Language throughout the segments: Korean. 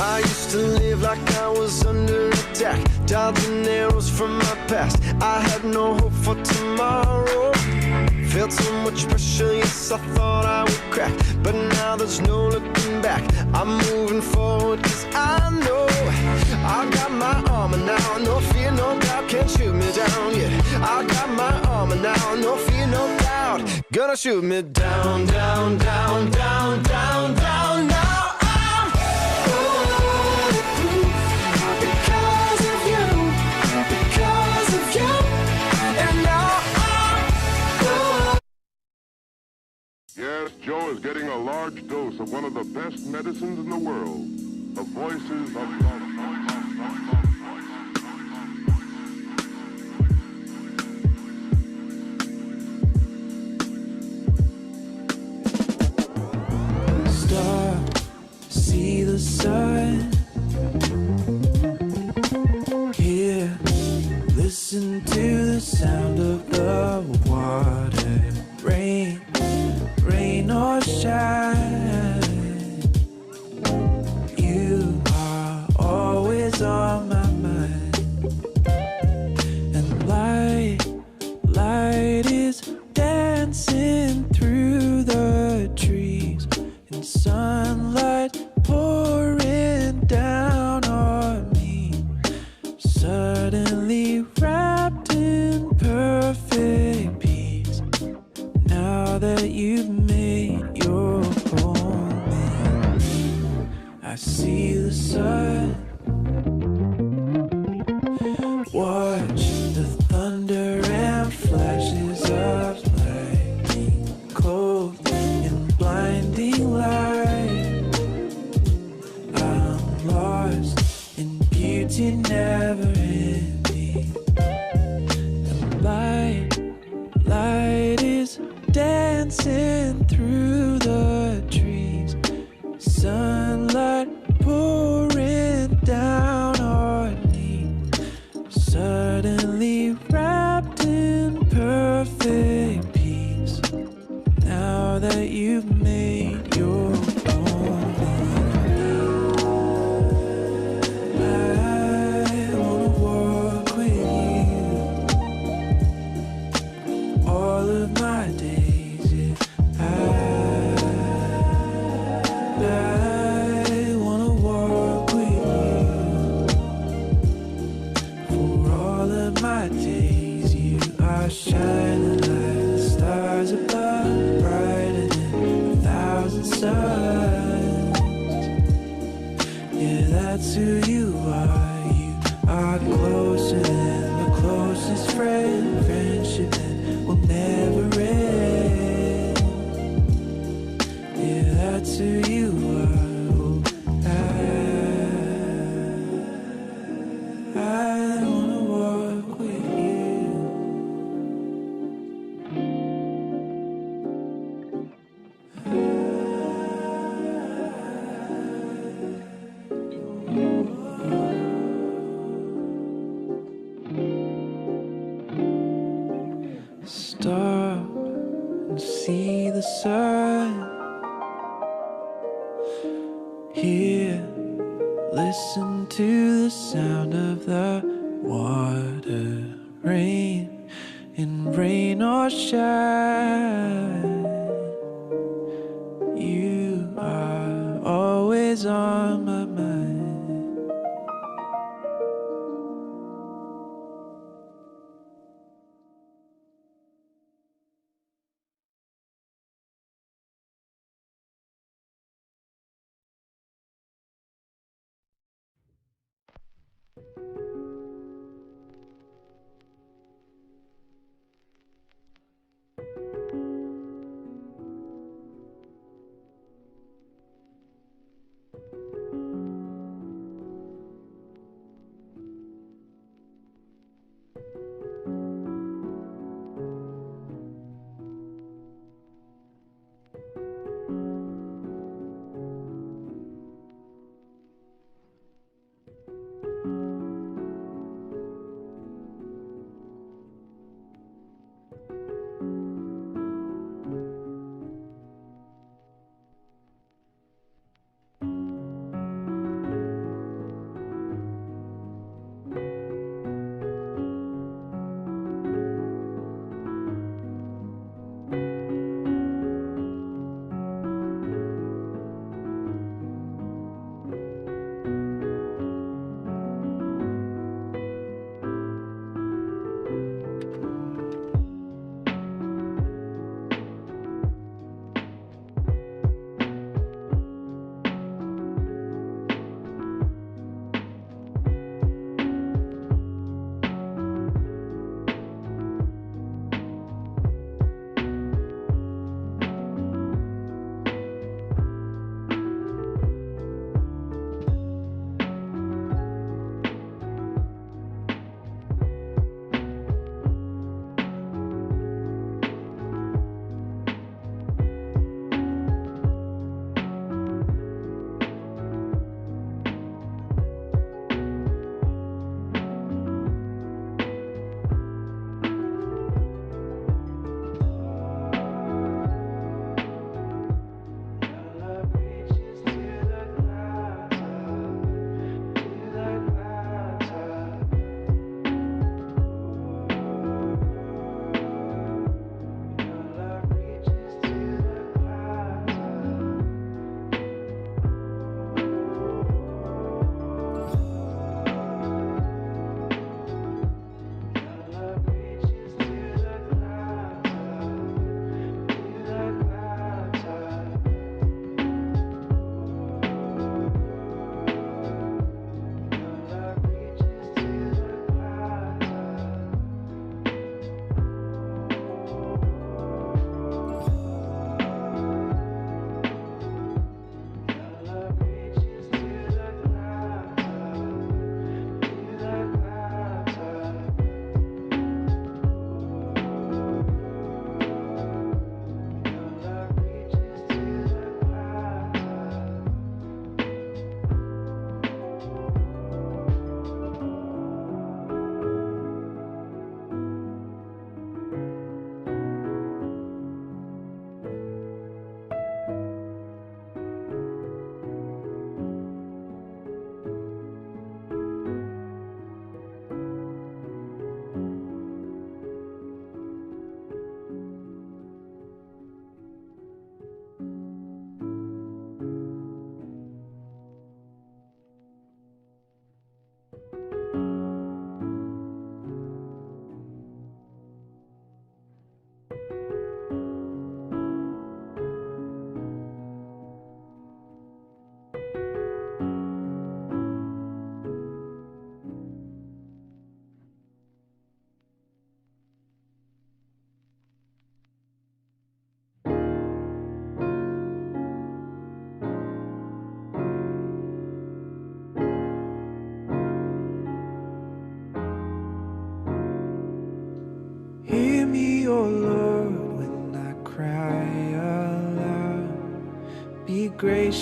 I used to live like I was under attack, dodging arrows from my past. I had no hope for tomorrow. Felt so much pressure, yes, I thought I would crack, but now there's no looking back. I'm moving forward cause I know I got my armor now. No fear, no doubt, can't shoot me down, yeah. I got my armor now, no fear, no doubt, gonna shoot me down, down, down, down, down, down. Now I'm bulletproof because of you, because of you. And now Yes, Joe is getting a large dose of one of the best medicines in the world. The voices of love. Stop, see the sun. Hear, listen to the sound of the water. Rain, rain or shine, you are always on my mind. And light is dancing through the trees, and sunlight pouring down on me, suddenly wrapped in perfect peace. Now that you've made your home in me, I see the sun. Watch the thunder and flashes of lightning, clothed in blinding light. I'm lost in beauty never ending. And light is dancing through the trees, sunlight pouring down on me, suddenly wrapped in perfect peace. Now that you've made your home in me, I wanna walk with you all of my days, yeah. I wanna walk with you for all of my days. You are shining like the stars above, brighter than 1,000 suns. Yeah, that's who you are. You are closer than the closest friend, friendship that will never end. Yeah, that's who you are. Oh, I wanna walk with you. Stop and see the sun. Hear, listen to the sound of the water. Rain, in rain or shine, you are always on my mind.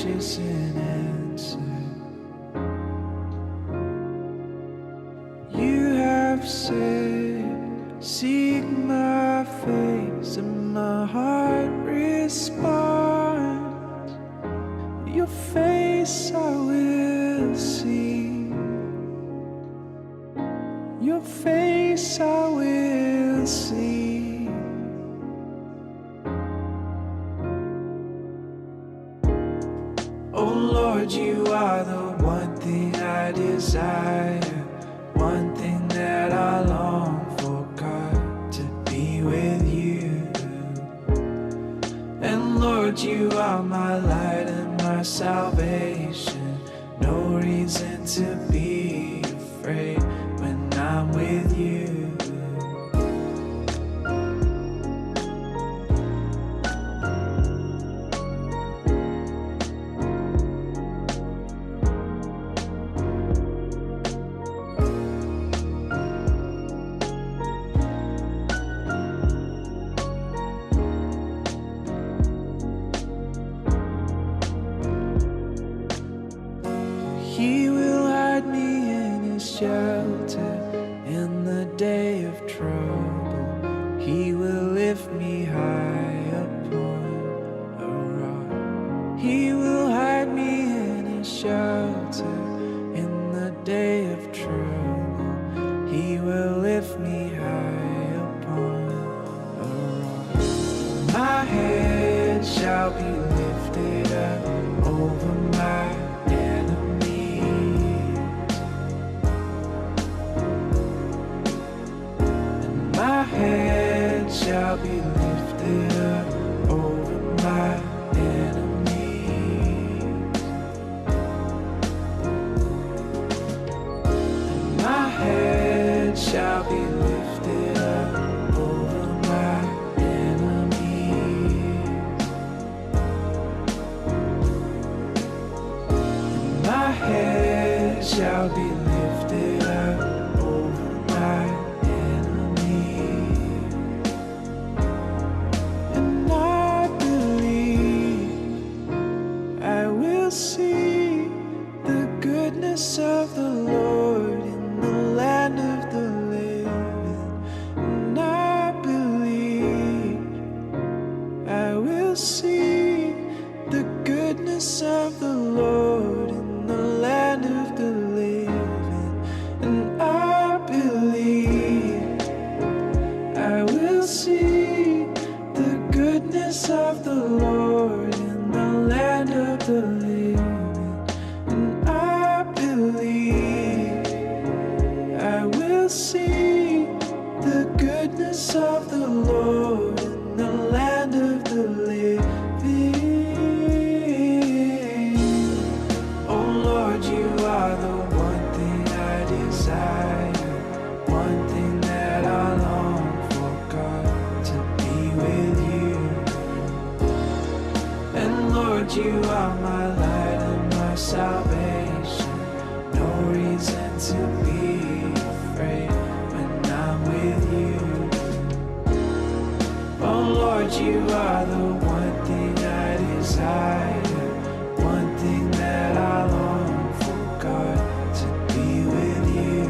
gracious in answer. You have said, seek my face, and my heart responds. Your face I will see. Your face I will see. Oh Lord, you are the one thing I desire, one thing that I long for, God, to be with you. And Lord, you are my light and my salvation, no reason to be afraid when I'm with you. He will hide me in his shelter in the day of trouble. He will lift me high upon a rock. He will hide me in his shelter in the day of trouble. He will lift me high upon a rock. My head shall be lifted up over my head shall be lifted up over my enemies. My head shall be lifted up over my enemies. My head shall be lifted up over my see the goodness of the Lord in the land of the living. And I believe I will see the goodness of the Lord in the land of the living. And I believe I will see the goodness of the Lord in the land of the living. See the goodness of the Lord in the land of the living. Oh Lord, you are the one thing I desire, one thing that I long for, God, to be with you. And Lord, you are my light and my salvation, no reason to be when I'm with you. Oh Lord, you are the one thing I desire, one thing that I long for, God, to be with you.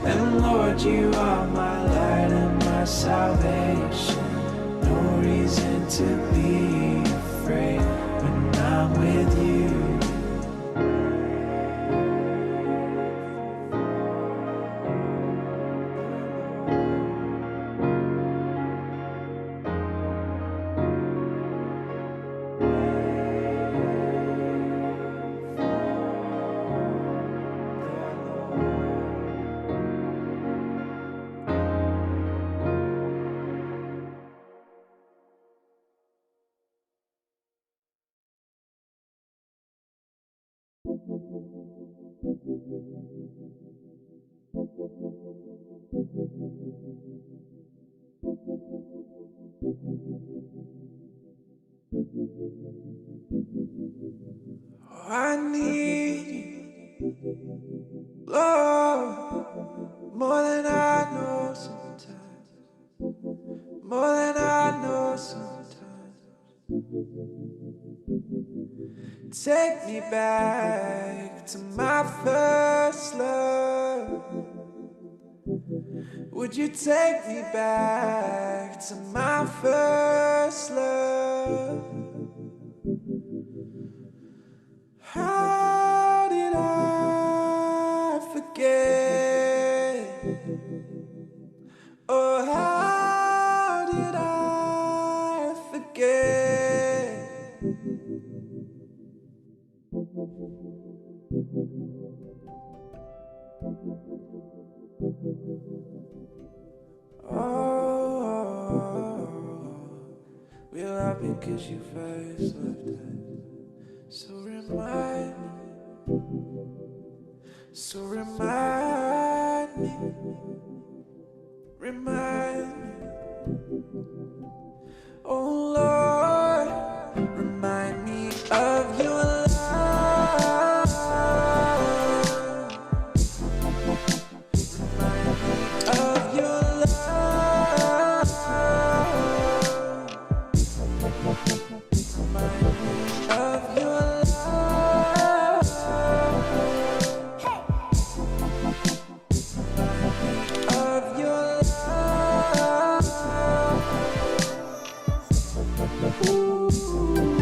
And Lord, you are my light and my salvation, no reason to be afraid when I'm with you. I need you, Lord, more than I know sometimes, more than I know sometimes. take me back to my first love? Would you take me back to my first love? How did I forget? Oh, how did I forget? Oh, we love because you first loved us. So remind me, remind me. Oh Lord, remind me of your love. Remind me of your love. Remind me of your love. Of your love. Ooh, remind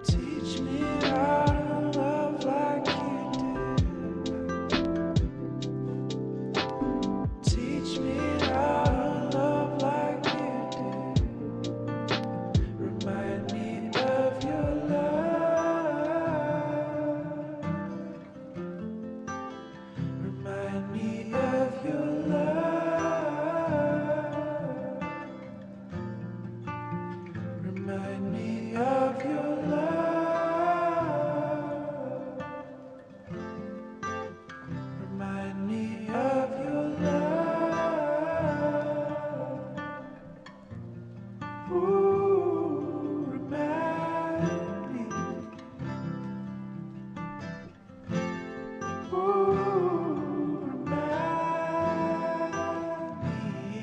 Teach me how to love like you do. Teach me how to love like you do. Remind me of your love. Remind me of your love. Remind me of your love. Remind me of your love. Ooh, remind me. Ooh, remind me.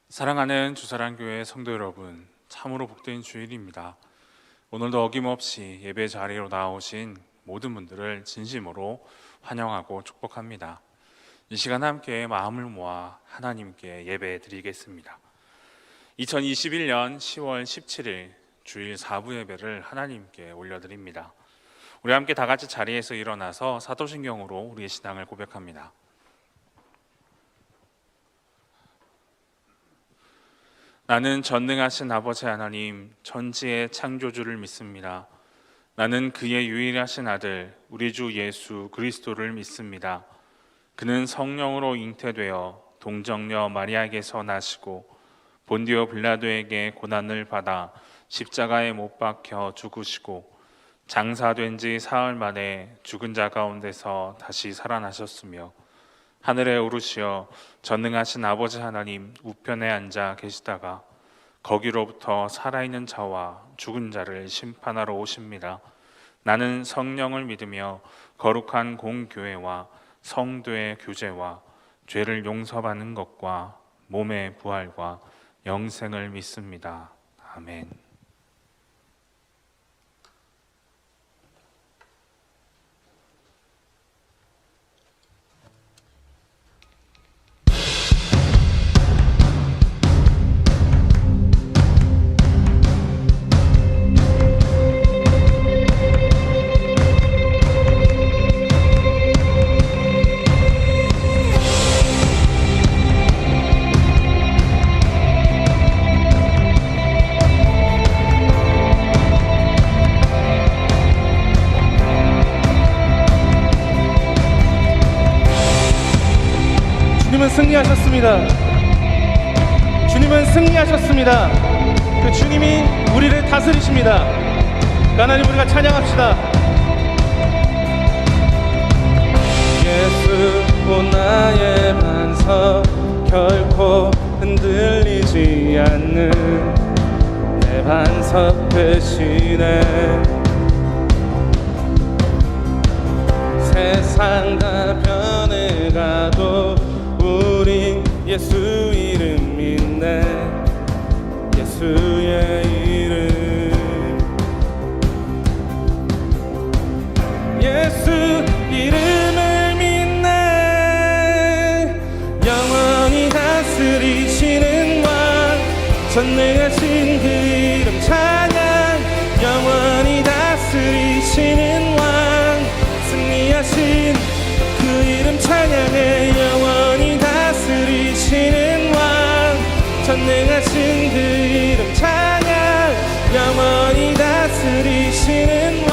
사랑하는 주사랑교회 성도 여러분, 참으로 복된 주일입니다. 오늘도 어김없이 예배 자리로 나오신 모든 분들을 진심으로 환영하고 축복합니다. 이 시간 함께 마음을 모아 하나님께 예배 드리겠습니다. 2021년 10월 17일 주일 4부 예배를 하나님께 올려드립니다. 우리 함께 다 같이 자리에서 일어나서 사도신경으로 우리의 신앙을 고백합니다. 나는 전능하신 아버지 하나님, 천지의 창조주를 믿습니다. 나는 그의 유일하신 아들, 우리 주 예수 그리스도를 믿습니다. 그는 성령으로 잉태되어 동정녀 마리아에게서 나시고 본디오 빌라도에게 고난을 받아 십자가에 못 박혀 죽으시고 장사된 지 사흘 만에 죽은 자 가운데서 다시 살아나셨으며 하늘에 오르시어 전능하신 아버지 하나님 우편에 앉아 계시다가 거기로부터 살아있는 자와 죽은 자를 심판하러 오십니다. 나는 성령을 믿으며 거룩한 공교회와 성도의 교제와 죄를 용서받는 것과 몸의 부활과 영생을 믿습니다. 아멘. 주님은 승리하셨습니다. 주님은 승리하셨습니다. 그 주님이 우리를 다스리십니다. 하나님, 우리가 찬양합시다. 예수 나의 반석, 결코 흔들리지 않는 내 반석 대신에 세상 다 변해가도 우린 예수 이름 믿네. 예수의 이름, 예수 이름을 믿네. 영원히 다스리시는 왕, 전능하신 그 이름 찬양. 영원히 다스리시는 왕, 승리하신 그 이름 찬양해. 영원히 다스리시는 왕, 전능하신 그 이름 찬양. 영원히 다스리시는 왕,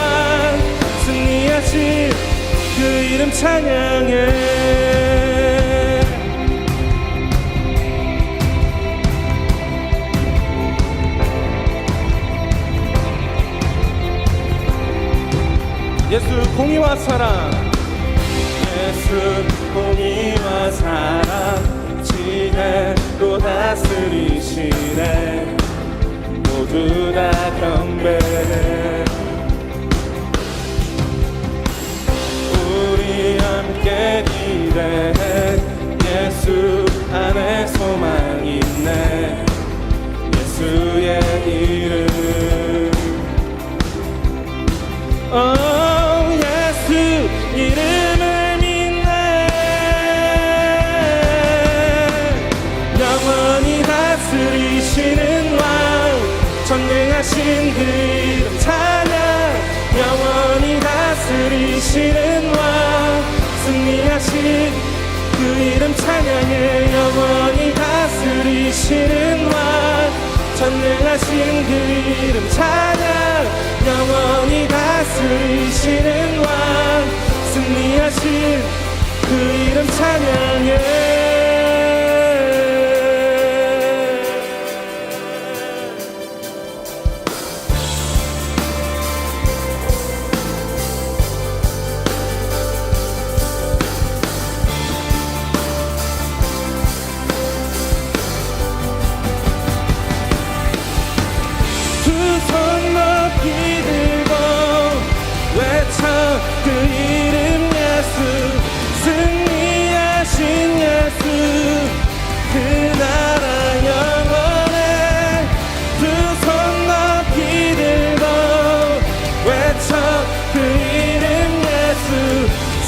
승리하신 그 이름 찬양해. 예수 공의와 사랑, 예수 공의와 사랑, 지혜로 다스리시네. 모두 다 경배해. 우리 함께 기대해. 예수 안에 소망 있네. 예수의 이름, 예수 이름을 믿네. 영원히 다스리시는 왕, 전능하신 그 이름 찬양. 영원히 다스리시는 왕, 승리하신 그 이름 찬양해. 영원히 다스리시는 왕, 전능하신 그 이름 찬양. 영원히 다스리시는 왕, 승리하신 그 이름 찬양해. 그 이름 예수, 승리하신 예수, 그 나라 영원해. 두 손 높이 들고 외쳐 그 이름 예수,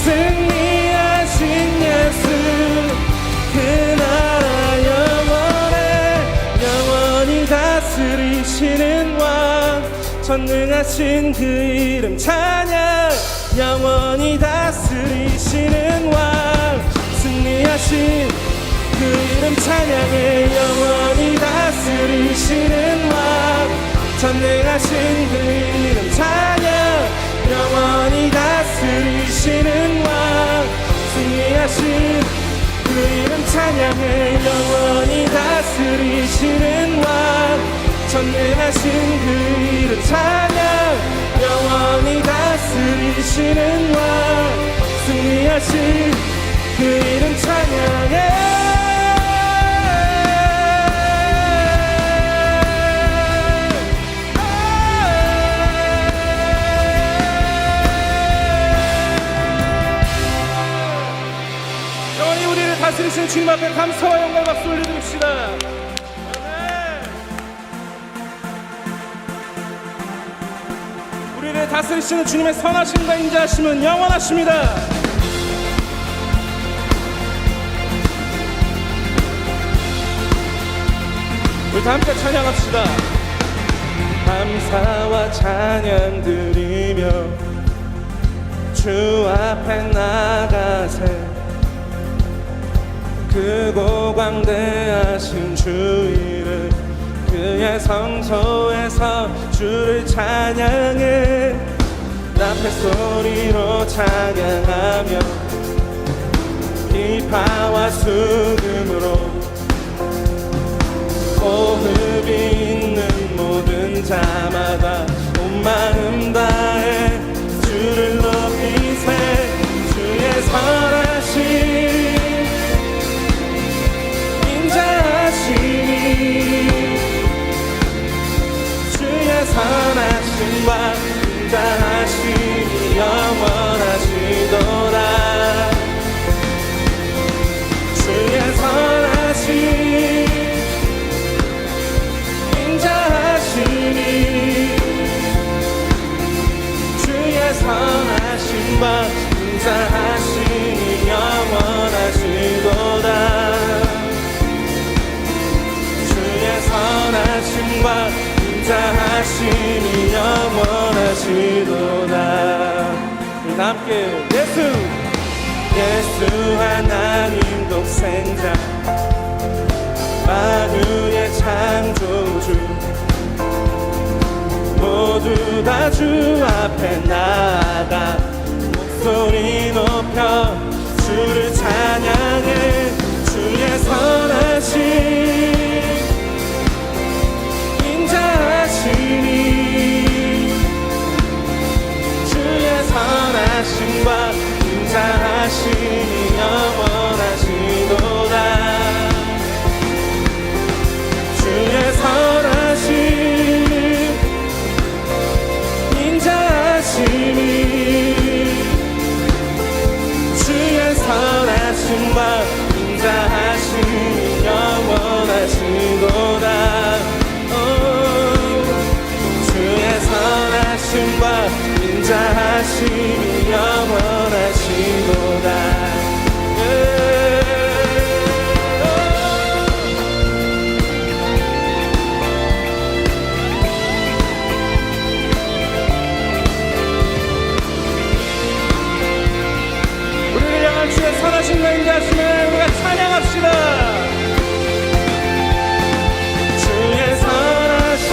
승리하신 예수, 그 나라 영원해. 영원히 다스리시는 왕, 전능하신 그 이름 찬양. 영원히 다스리시는 왕, 승리하신 그 이름 찬양해. 영원히 다스리시는 다스리시는 왕 전능하신 그 이름 찬양 영원히 다스리시는 왕 승리하신 그 이름 찬양해 영원히 다스리시는 왕 전능하신 그 이름 찬양 영원히 다스리시는 왕 승리하신 그 이름 찬양해 영원히 우리를 다스리시는 주님 앞에 감사와 영광 박수 올려드립시다. 우리를 다스리시는 주님의 선하심과 인자하심은 영원하십니다. 우리 다 함께 찬양합시다. 감사와 찬양 드리며 주 앞에 나가세 크고 광대하신 주 이름 그의 성소에서 주를 찬양해 나팔 소리로 찬양하며 비파와 수금으로 호흡이 있는 모든 자마다 온 마음 다해 주를 높이세 주의 선하신 주의 선하심과 인자하심이 영원하시도다 주의 선하심 인자하심이 주의 선하심과 인자하심이 영원하시도다 선하심과 인자하심이 영원하시도다 우리 함께 예수 하나님 독생자 만유의 창조주 모두 다 주 앞에 나아가 목소리 높여 주를 찬양해 주의 선하심 주의 선하심과 인자하심이 영원하시도다 주의 선하심 인자하심이 주의 선하심과 인자하심이 영원하시도다 주의 선하심과 인자하심이 영원하시도다 우리를 향한 주의 선하심과 인자하심을 우리가 찬양합시다. 주의 선하심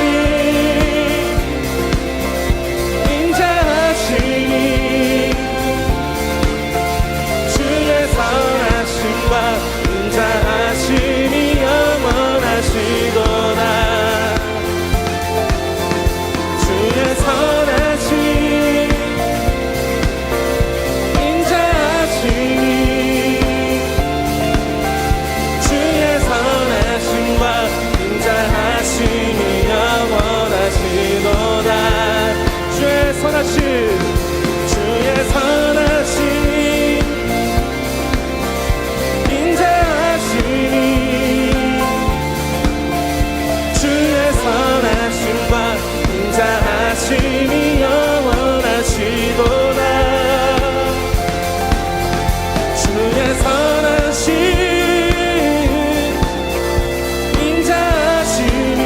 주의 선하심과 인자하심이 영원하시도다 주의 선하심 인자하심이 주의 선하심과 인자하심이 영원하시도다 주의 선하심 주의 선하심 인자하심이 주의 선하심과 인자하심이 영원하시도다 주의 선하심 인자하심이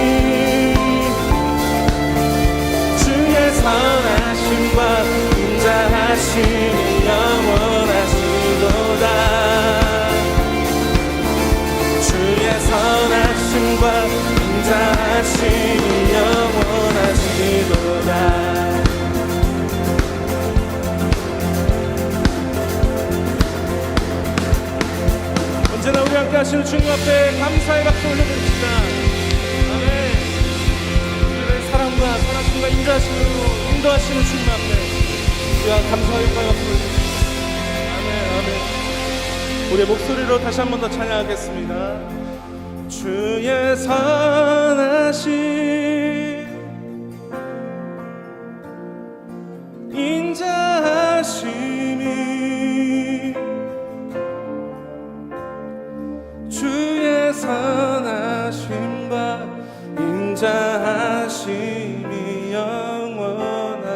주의 선하심과 인자하심이 영원하시도다 주의 선하심과 인자 인자하심이 영원하시도다. 언제나 우리 함께 하시는 주님 앞에 감사의 박수 올려드립시다. 아멘. 우리의 사랑과 선하심과 인자하심으로 인도하시는 주님 앞에 우리가 감사와 영광의 박수 올려드립니다. 아멘. 아멘. 우리의 목소리로 다시 한 번 더 찬양하겠습니다. 주의 선하심 인자하심이 주의 선하심과 인자하심이 영원하시도다.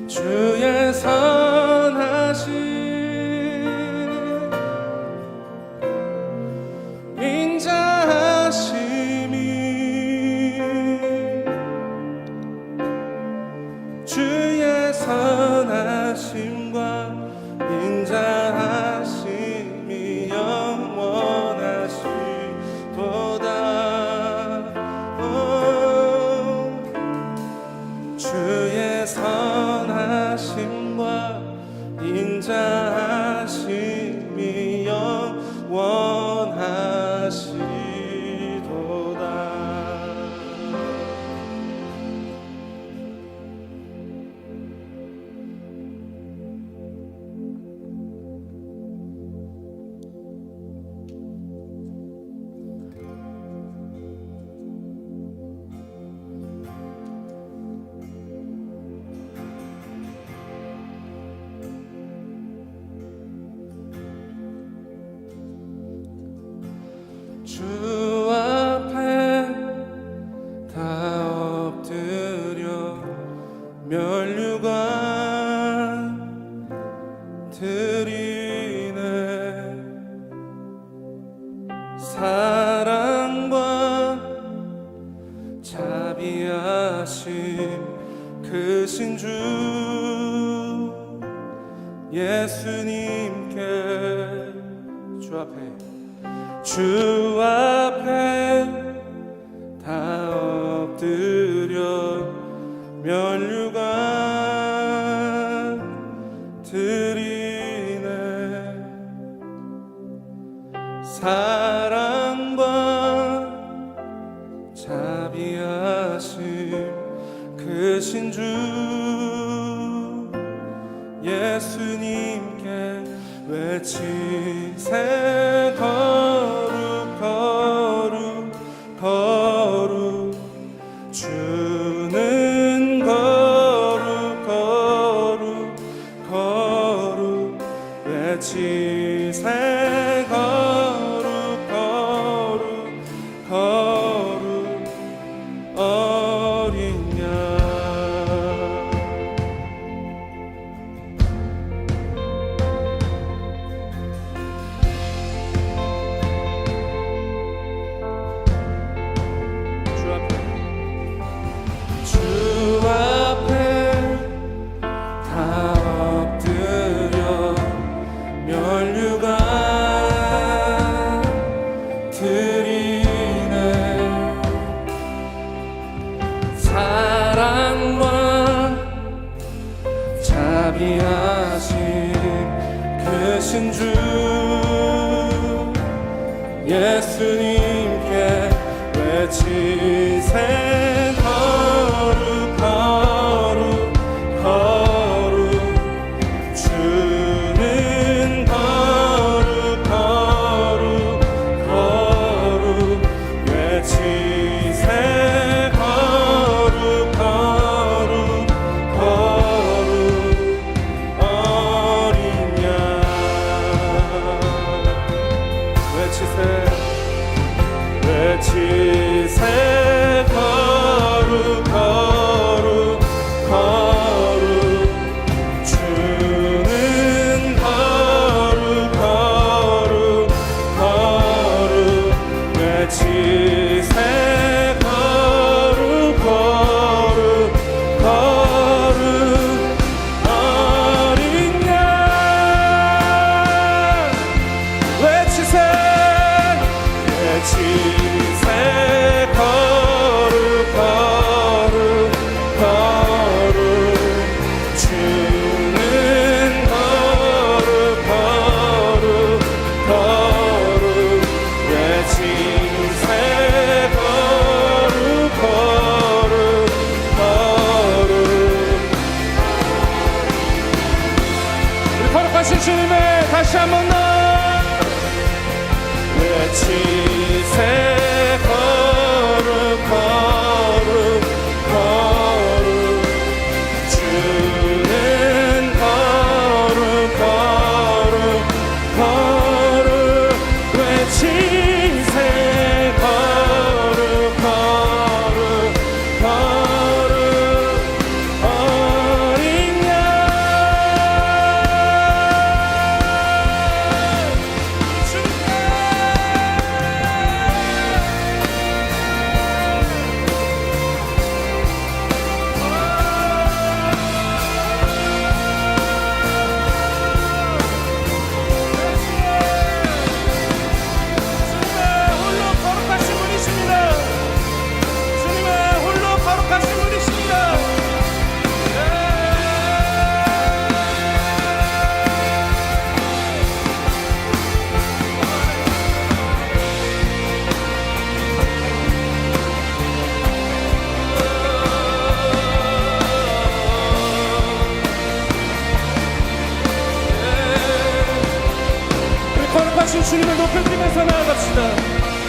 주의 선하심 인자하심이 주의 선하심과 인자하심이 영원하시도다. 주의 선하심과 인자하심이 영원하시도다. 주 앞에 다 엎드려 면류관 드리네. 사랑과 자비하심 크신 주 예수님께 주 앞에 다 엎드려 면류관 드리네. 사랑과 자비하심 크신 주 예수님께 외치세. 거룩 거룩 거룩 주는 거룩 거룩 거룩 외치세. 거룩 거룩 거룩 어린 양. 크신 주 예수님께 외치세. 거룩 거룩 거룩 주는 거룩 거룩 거룩 외치세. 거룩 거룩 거룩 어린 양. 외치세. 거룩 거룩 거룩 주는 거룩 거룩 거룩 외치세. 거룩 거룩 거룩 어린 양. 주님을 높여드리면서 나아갑시다.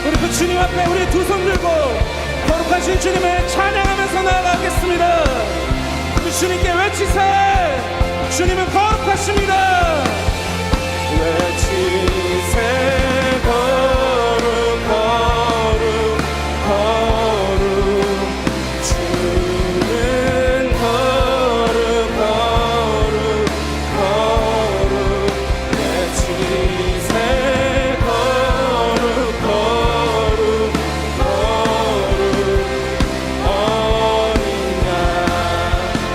우리 그 주님 앞에 우리 두 손 들고 거룩하신 주님을 찬양하면서 나아가겠습니다. 우리 주님께 외치세. 주님은 거룩하십니다. 외치세. 거룩 거룩 거룩 주는 거룩 거룩 거룩 외치세. 거룩 거룩 거룩 어린 양.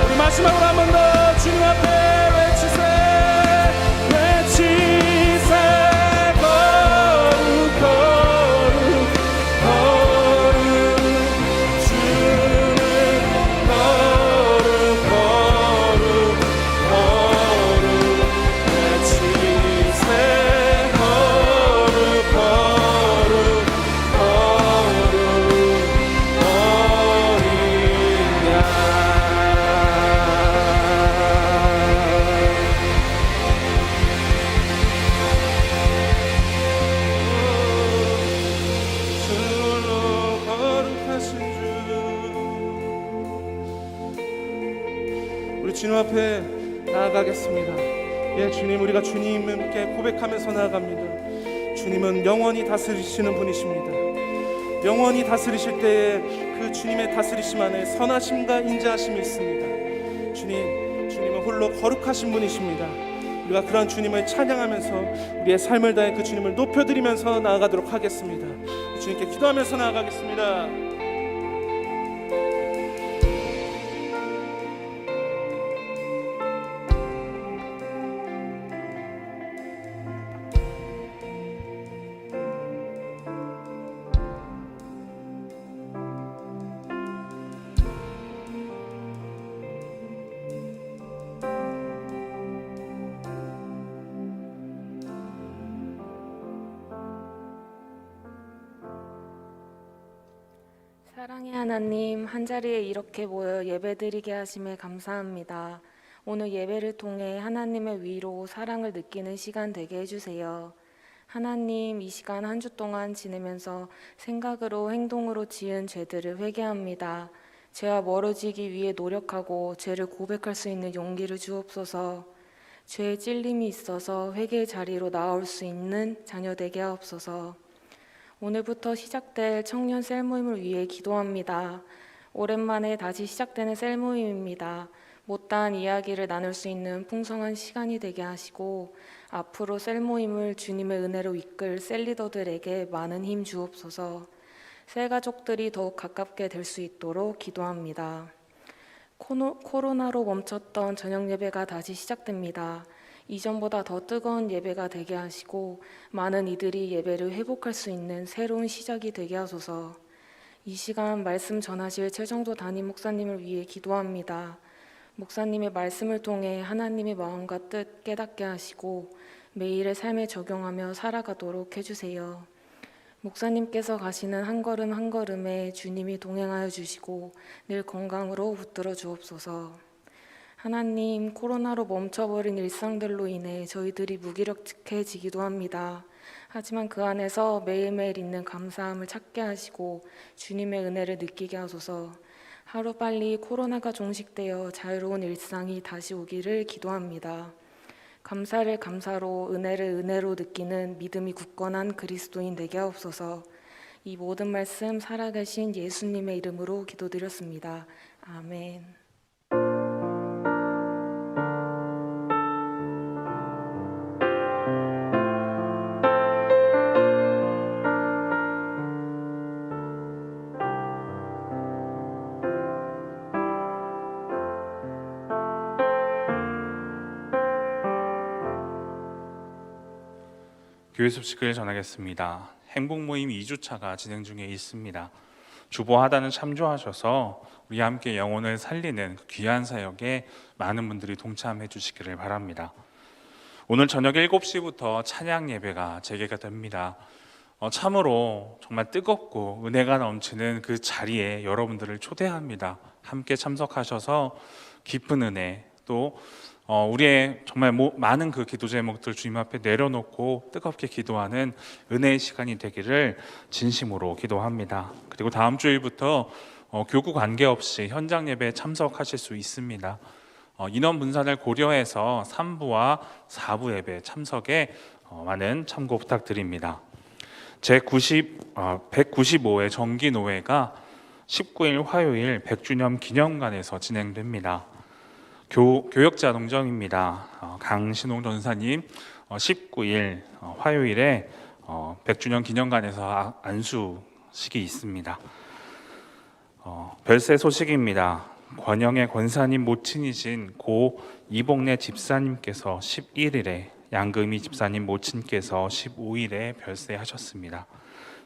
우리 마지막으로 한 번 더 주님 앞에 외치세. 외치세. 거룩 거룩 거룩 주는 거룩 거룩 거룩 외치세. 거룩 거룩 거룩 어린 양. 주로 거룩하신 주. 우리 주님 앞에 나아가겠습니다. 예, 주님, 우리가 주님께 고백하면서 나아갑니다. 주님은 영원히 다스리시는 분이십니다. 영원히 다스리실 때에 그 주님의 다스리심 안에 선하심과 인자하심이 있습니다. 주님은 홀로 거룩하신 분이십니다. 우리가 그런 주님을 찬양하면서 우리의 삶을 다해 그 주님을 높여드리면서 나아가도록 하겠습니다. 주님께 기도하면서 나아가겠습니다. 사랑의 하나님, 한자리에 이렇게 모여 예배드리게 하심에 감사합니다. 오늘 예배를 통해 하나님의 위로, 사랑을 느끼는 시간 되게 해주세요. 하나님, 이 시간 한 주 동안 지내면서 생각으로 행동으로 지은 죄들을 회개합니다. 죄와 멀어지기 위해 노력하고 죄를 고백할 수 있는 용기를 주옵소서. 죄에 찔림이 있어서 회개의 자리로 나올 수 있는 자녀 되게 하옵소서. 오늘부터 시작될 청년 셀 모임을 위해 기도합니다. 오랜만에 다시 시작되는 셀 모임입니다. 못다한 이야기를 나눌 수 있는 풍성한 시간이 되게 하시고 앞으로 셀 모임을 주님의 은혜로 이끌 셀 리더들에게 많은 힘 주옵소서. 셀 가족들이 더욱 가깝게 될 수 있도록 기도합니다. 코로나로 멈췄던 저녁 예배가 다시 시작됩니다. 이전보다 더 뜨거운 예배가 되게 하시고 많은 이들이 예배를 회복할 수 있는 새로운 시작이 되게 하소서. 이 시간 말씀 전하실 최정도 담임 목사님을 위해 기도합니다. 목사님의 말씀을 통해 하나님의 마음과 뜻 깨닫게 하시고 매일의 삶에 적용하며 살아가도록 해주세요. 목사님께서 가시는 한 걸음 한 걸음에 주님이 동행하여 주시고 늘 건강으로 붙들어 주옵소서. 하나님, 코로나로 멈춰버린 일상들로 인해 저희들이 무기력해지기도 합니다. 하지만 그 안에서 매일매일 있는 감사함을 찾게 하시고 주님의 은혜를 느끼게 하소서. 하루빨리 코로나가 종식되어 자유로운 일상이 다시 오기를 기도합니다. 감사를 감사로, 은혜를 은혜로 느끼는 믿음이 굳건한 그리스도인 되게 하옵소서. 이 모든 말씀 살아계신 예수님의 이름으로 기도드렸습니다. 아멘. 교회 소식을 전하겠습니다. 행복모임 2주차가 진행 중에 있습니다. 주보 하단을 참조하셔서 우리 함께 영혼을 살리는 귀한 사역에 많은 분들이 동참해 주시기를 바랍니다. 오늘 저녁 7시부터 찬양 예배가 재개가 됩니다. 참으로 정말 뜨겁고 은혜가 넘치는 그 자리에 여러분들을 초대합니다. 함께 참석하셔서 깊은 은혜 또 우리의 정말 많은 그 기도 제목들 주님 앞에 내려놓고 뜨겁게 기도하는 은혜의 시간이 되기를 진심으로 기도합니다. 그리고 다음 주일부터 교구 관계없이 현장 예배에 참석하실 수 있습니다. 인원 분산을 고려해서 3부와 4부 예배 참석에 많은 참고 부탁드립니다. 제195회 정기노회가 19일 화요일 100주년 기념관에서 진행됩니다. 교역자 농정입니다. 강신홍 전사님 19일 화요일에 100주년 기념관에서 안수식이 있습니다. 별세 소식입니다. 권영의 권사님 모친이신 고 이복래 집사님께서 11일에, 양금희 집사님 모친께서 15일에 별세하셨습니다.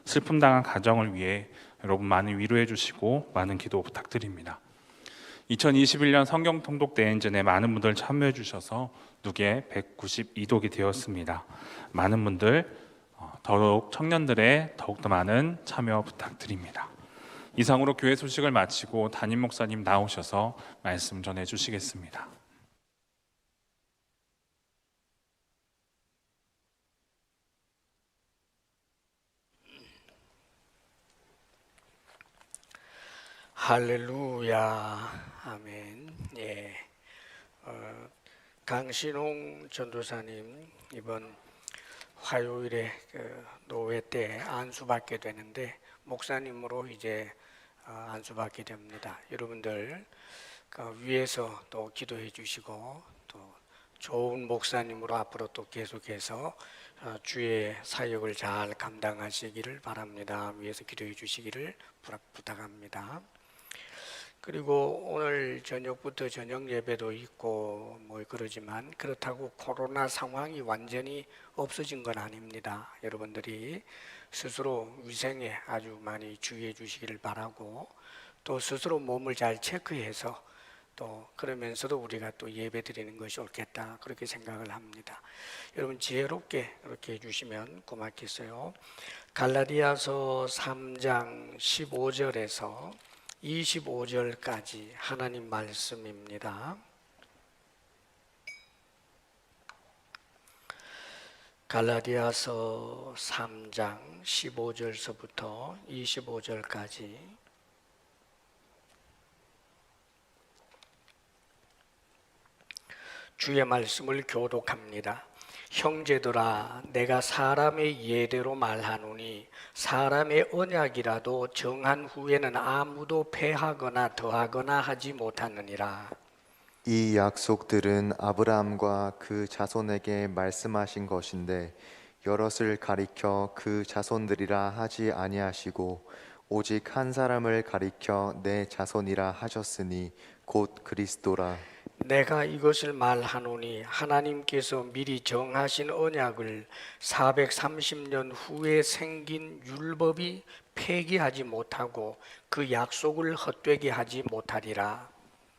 슬픔 당한 가정을 위해 여러분 많은 위로해 주시고 많은 기도 부탁드립니다. 2021년 성경 통독 대행전에 많은 분들 참여해 주셔서 누계 192독이 되었습니다. 많은 분들 더욱 청년들의 더욱더 많은 참여 부탁드립니다. 이상으로 교회 소식을 마치고 담임 목사님 나오셔서 말씀 전해 주시겠습니다. 할렐루야, 아멘. 예, 강신홍 전도사님 이번 화요일에 노회 때 안수받게 되는데 목사님으로 이제 안수받게 됩니다. 여러분들 위에서 또 기도해 주시고 또 좋은 목사님으로 앞으로 또 계속해서 주의 사역을 잘 감당하시기를 바랍니다. 위에서 기도해 주시기를 부탁합니다. 그리고 오늘 저녁부터 저녁 예배도 있고 뭐 그러지만 그렇다고 코로나 상황이 완전히 없어진 건 아닙니다. 여러분들이 스스로 위생에 아주 많이 주의해 주시기를 바라고 또 스스로 몸을 잘 체크해서 또 그러면서도 우리가 또 예배 드리는 것이 옳겠다 그렇게 생각을 합니다. 여러분 지혜롭게 그렇게 해주시면 고맙겠어요. 갈라디아서 3장 15절에서 25절까지 하나님 말씀입니다. 갈라디아서 3장 15절서부터 25절까지 주의 말씀을 교독합니다. 형제들아, 내가 사람의 예대로 말하노니 사람의 언약이라도 정한 후에는 아무도 패하거나 더하거나 하지 못하느니라. 이 약속들은 아브라함과 그 자손에게 말씀하신 것인데 여럿을 가리켜 그 자손들이라 하지 아니하시고 오직 한 사람을 가리켜 내 자손이라 하셨으니 곧 그리스도라. 내가 이것을 말하노니 하나님께서 미리 정하신 언약을 430년 후에 생긴 율법이 폐기하지 못하고 그 약속을 헛되게 하지 못하리라.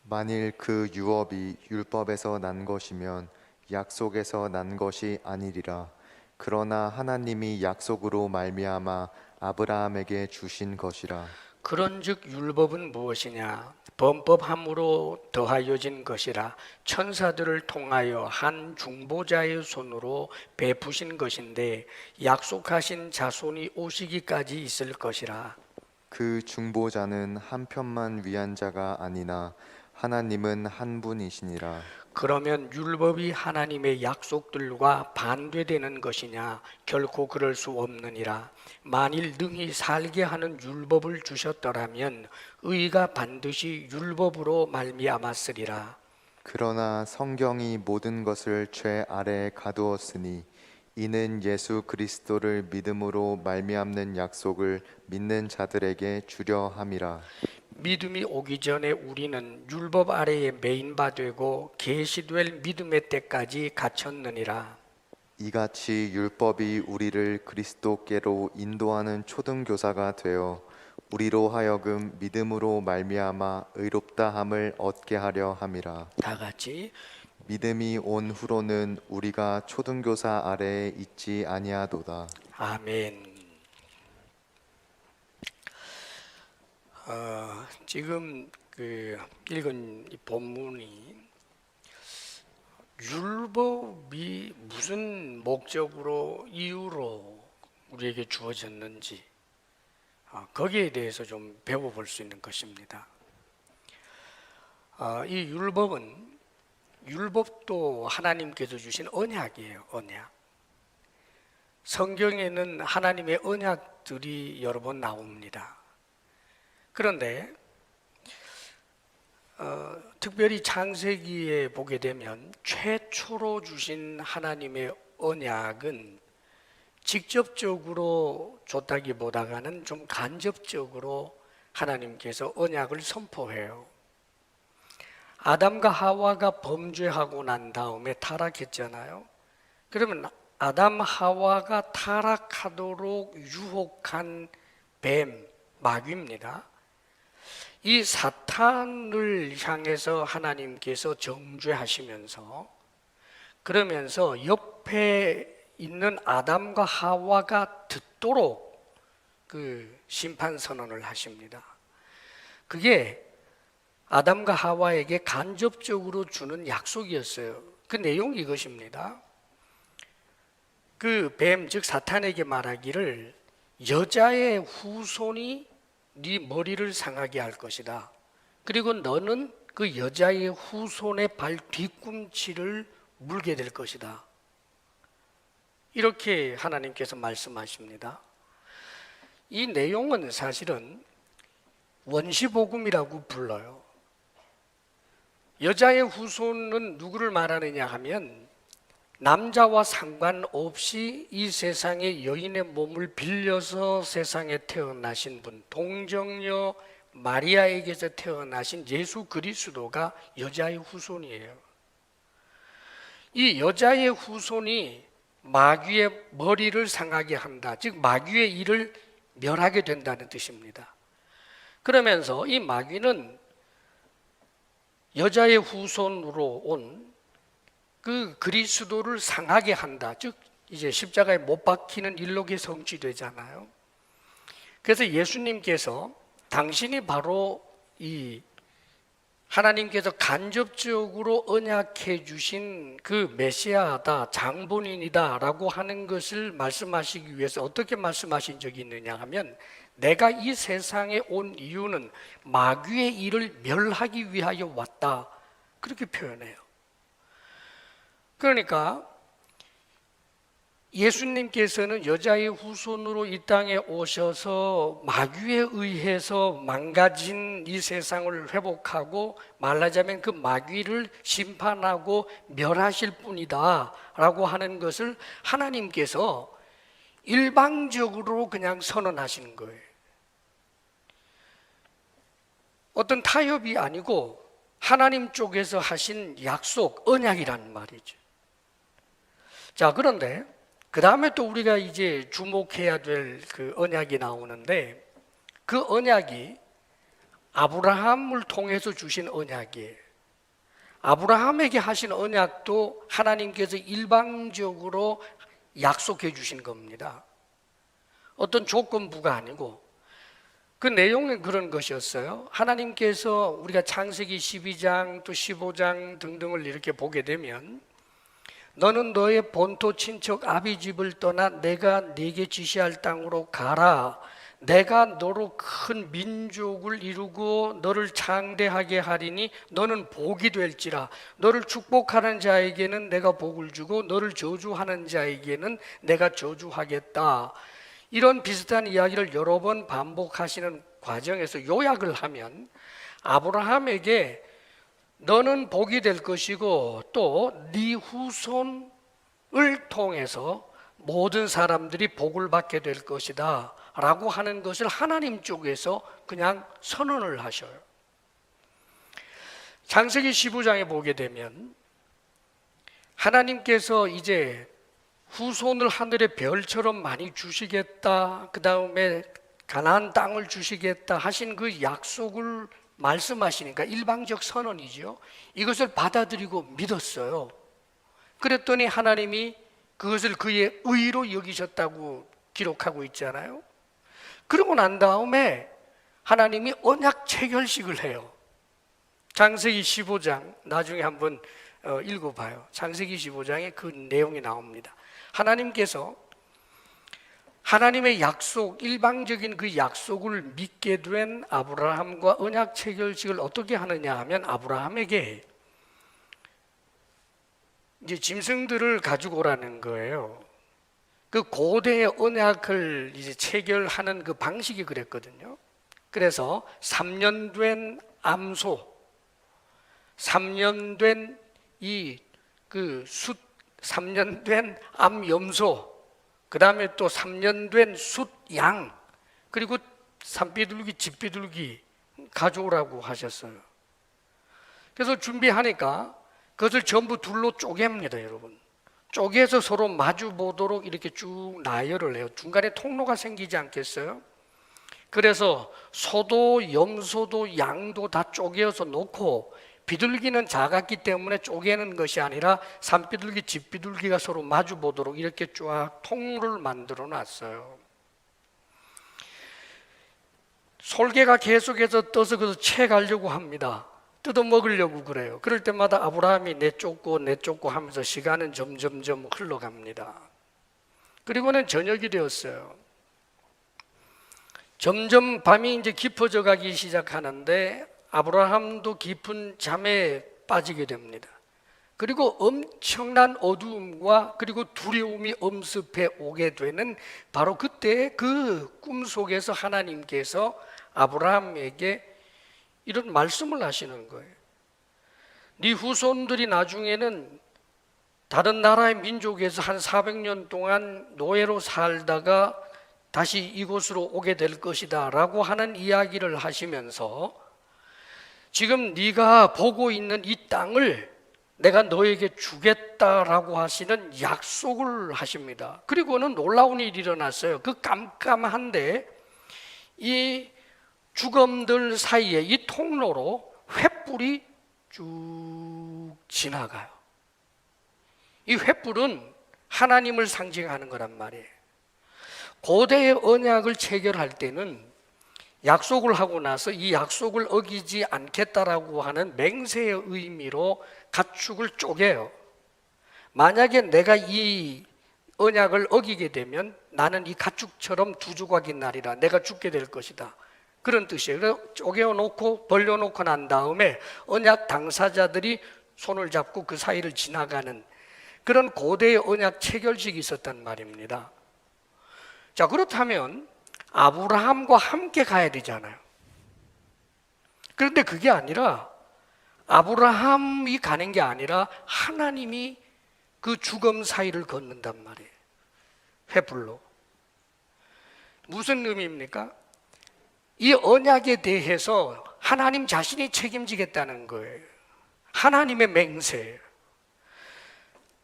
만일 그 유업이 율법에서 난 것이면 약속에서 난 것이 아니리라. 그러나 하나님이 약속으로 말미암아 아브라함에게 주신 것이라. 그런즉 율법은 무엇이냐? 범법함으로 더하여진 것이라. 천사들을 통하여 한 중보자의 손으로 베푸신 것인데 약속하신 자손이 오시기까지 있을 것이라. 그 중보자는 한 편만 위한 자가 아니나 하나님은 한 분이시니라. 그러면 율법이 하나님의 약속들과 반대되는 것이냐? 결코 그럴 수 없느니라. 만일 능히 살게 하는 율법을 주셨더라면 의가 반드시 율법으로 말미암았으리라. 그러나 성경이 모든 것을 죄 아래에 가두었으니 이는 예수 그리스도를 믿음으로 말미암는 약속을 믿는 자들에게 주려 함이라. 믿음이 오기 전에 우리는 율법 아래에 매인 바 되고 계시될 믿음의 때까지 갇혔느니라. 이같이 율법이 우리를 그리스도께로 인도하는 초등교사가 되어 우리로 하여금 믿음으로 말미암아 의롭다함을 얻게 하려 함이라. 다 같이 믿음이 온 후로는 우리가 초등교사 아래에 있지 아니하도다. 아멘. 지금 그 읽은 이 본문이 율법이 무슨 목적으로, 이유로 우리에게 주어졌는지 거기에 대해서 좀 배워볼 수 있는 것입니다. 이 율법도 하나님께서 주신 언약이에요. 언약. 성경에는 하나님의 언약들이 여러 번 나옵니다. 그런데 특별히 창세기에 보게 되면 최초로 주신 하나님의 언약은 직접적으로 줬다기보다는 좀 간접적으로 하나님께서 언약을 선포해요. 아담과 하와가 범죄하고 난 다음에 타락했잖아요. 그러면 아담 하와가 타락하도록 유혹한 뱀, 마귀입니다. 이 사탄을 향해서 하나님께서 정죄하시면서, 그러면서 옆에 있는 아담과 하와가 듣도록 그 심판 선언을 하십니다. 그게 아담과 하와에게 간접적으로 주는 약속이었어요. 그 내용이 이것입니다. 그 뱀, 즉 사탄에게 말하기를 여자의 후손이 네 머리를 상하게 할 것이다. 그리고 너는 그 여자의 후손의 발 뒤꿈치를 물게 될 것이다. 이렇게 하나님께서 말씀하십니다. 이 내용은 사실은 원시복음이라고 불러요. 여자의 후손은 누구를 말하느냐 하면 남자와 상관없이 이 세상에 여인의 몸을 빌려서 세상에 태어나신 분, 동정녀 마리아에게서 태어나신 예수 그리스도가 여자의 후손이에요. 이 여자의 후손이 마귀의 머리를 상하게 한다. 즉 마귀의 일을 멸하게 된다는 뜻입니다. 그러면서 이 마귀는 여자의 후손으로 온 그 그리스도를 상하게 한다. 즉 이제 십자가에 못 박히는 일록이 성취되잖아요. 그래서 예수님께서 당신이 바로 이 하나님께서 간접적으로 언약해 주신 그 메시아다, 장본인이다 라고 하는 것을 말씀하시기 위해서 어떻게 말씀하신 적이 있느냐 하면, 내가 이 세상에 온 이유는 마귀의 일을 멸하기 위하여 왔다, 그렇게 표현해요. 그러니까 예수님께서는 여자의 후손으로 이 땅에 오셔서 마귀에 의해서 망가진 이 세상을 회복하고, 말하자면 그 마귀를 심판하고 멸하실 분이다 라고 하는 것을 하나님께서 일방적으로 그냥 선언하시는 거예요. 어떤 타협이 아니고 하나님 쪽에서 하신 약속, 언약이란 말이죠. 자, 그런데 그 다음에 또 우리가 이제 주목해야 될 그 언약이 나오는데, 그 언약이 아브라함을 통해서 주신 언약이에요. 아브라함에게 하신 언약도 하나님께서 일방적으로 약속해 주신 겁니다. 어떤 조건부가 아니고. 그 내용은 그런 것이었어요. 하나님께서 우리가 창세기 12장 또 15장 등등을 이렇게 보게 되면, 너는 너의 본토 친척 아비집을 떠나 내가 네게 지시할 땅으로 가라. 내가 너로 큰 민족을 이루고 너를 창대하게 하리니 너는 복이 될지라. 너를 축복하는 자에게는 내가 복을 주고 너를 저주하는 자에게는 내가 저주하겠다. 이런 비슷한 이야기를 여러 번 반복하시는 과정에서 요약을 하면, 아브라함에게 너는 복이 될 것이고 또 네 후손을 통해서 모든 사람들이 복을 받게 될 것이다 라고 하는 것을 하나님 쪽에서 그냥 선언을 하셔요. 창세기 15장에 보게 되면 하나님께서 이제 후손을 하늘의 별처럼 많이 주시겠다, 그 다음에 가나안 땅을 주시겠다 하신 그 약속을 말씀하시니까 일방적 선언이죠. 이것을 받아들이고 믿었어요. 그랬더니 하나님이 그것을 그의 의로 여기셨다고 기록하고 있잖아요. 그러고 난 다음에 하나님이 언약 체결식을 해요. 창세기 15장 나중에 한번 읽어봐요. 창세기 15장에 그 내용이 나옵니다. 하나님께서 하나님의 약속, 일방적인 그 약속을 믿게 된 아브라함과 언약 체결식을 어떻게 하느냐 하면 아브라함에게 이제 짐승들을 가지고 오라는 거예요. 그 고대의 언약을 이제 체결하는 그 방식이 그랬거든요. 그래서 3년 된 암소, 3년 된 숫, 3년 된 암염소, 그 다음에 또 3년 된 숫양, 그리고 산비둘기, 집비둘기 가져오라고 하셨어요. 그래서 준비하니까 그것을 전부 둘로 쪼갭니다, 여러분. 쪼개서 서로 마주 보도록 이렇게 쭉 나열을 해요. 중간에 통로가 생기지 않겠어요? 그래서 소도 염소도 양도 다 쪼개어서 놓고, 비둘기는 작았기 때문에 쪼개는 것이 아니라 산비둘기, 집비둘기가 서로 마주 보도록 이렇게 쫙 통로를 만들어 놨어요. 솔개가 계속해서 떠서 그래서 채가려고 합니다. 뜯어 먹으려고 그래요. 그럴 때마다 아브라함이 내쫓고 하면서 시간은 점점점 흘러갑니다. 그리고는 저녁이 되었어요. 점점 밤이 이제 깊어져 가기 시작하는데 아브라함도 깊은 잠에 빠지게 됩니다. 그리고 엄청난 어두움과 그리고 두려움이 엄습해 오게 되는 바로 그때 그 꿈속에서 하나님께서 아브라함에게 이런 말씀을 하시는 거예요. 네 후손들이 나중에는 다른 나라의 민족에서 한 400년 동안 노예로 살다가 다시 이곳으로 오게 될 것이다 라고 하는 이야기를 하시면서 지금 네가 보고 있는 이 땅을 내가 너에게 주겠다라고 하시는 약속을 하십니다. 그리고는 놀라운 일이 일어났어요. 그 깜깜한데 이 주검들 사이에 이 통로로 횃불이 쭉 지나가요. 이 횃불은 하나님을 상징하는 거란 말이에요. 고대의 언약을 체결할 때는 약속을 하고 나서 이 약속을 어기지 않겠다라고 하는 맹세의 의미로 가축을 쪼개요. 만약에 내가 이 언약을 어기게 되면 나는 이 가축처럼 두 조각인 날이라 내가 죽게 될 것이다. 그런 뜻이에요. 그래서 쪼개놓고 벌려놓고 난 다음에 언약 당사자들이 손을 잡고 그 사이를 지나가는 그런 고대의 언약 체결식이 있었단 말입니다. 자, 그렇다면 아브라함과 함께 가야 되잖아요. 그런데 그게 아니라 아브라함이 가는 게 아니라 하나님이 그 주검 사이를 걷는단 말이에요. 횃불로. 무슨 의미입니까? 이 언약에 대해서 하나님 자신이 책임지겠다는 거예요. 하나님의 맹세예요.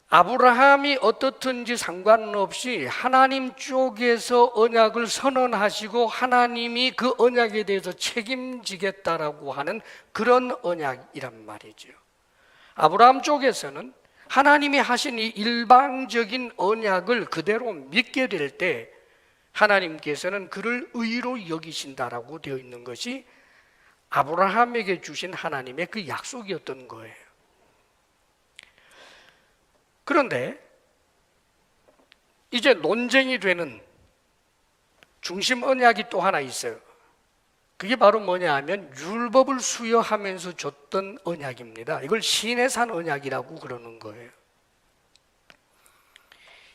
아브라함이 어떻든지 상관없이 하나님 쪽에서 언약을 선언하시고 하나님이 그 언약에 대해서 책임지겠다라고 하는 그런 언약이란 말이죠. 아브라함 쪽에서는 하나님이 하신 이 일방적인 언약을 그대로 믿게 될 때 하나님께서는 그를 의로 여기신다라고 되어 있는 것이 아브라함에게 주신 하나님의 그 약속이었던 거예요. 그런데 이제 논쟁이 되는 중심 언약이 또 하나 있어요. 그게 바로 뭐냐 하면 율법을 수여하면서 줬던 언약입니다. 이걸 시내산 언약이라고 그러는 거예요.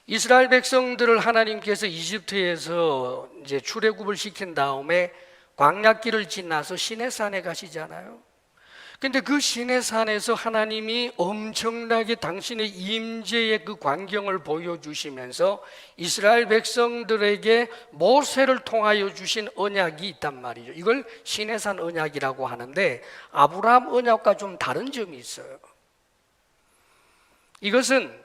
이스라엘 백성들을 하나님께서 이집트에서 이제 출애굽을 시킨 다음에 광야길을 지나서 시내산에 가시잖아요. 근데 그 시내산에서 하나님이 엄청나게 당신의 임재의 그 광경을 보여주시면서 이스라엘 백성들에게 모세를 통하여 주신 언약이 있단 말이죠. 이걸 시내산 언약이라고 하는데 아브라함 언약과 좀 다른 점이 있어요. 이것은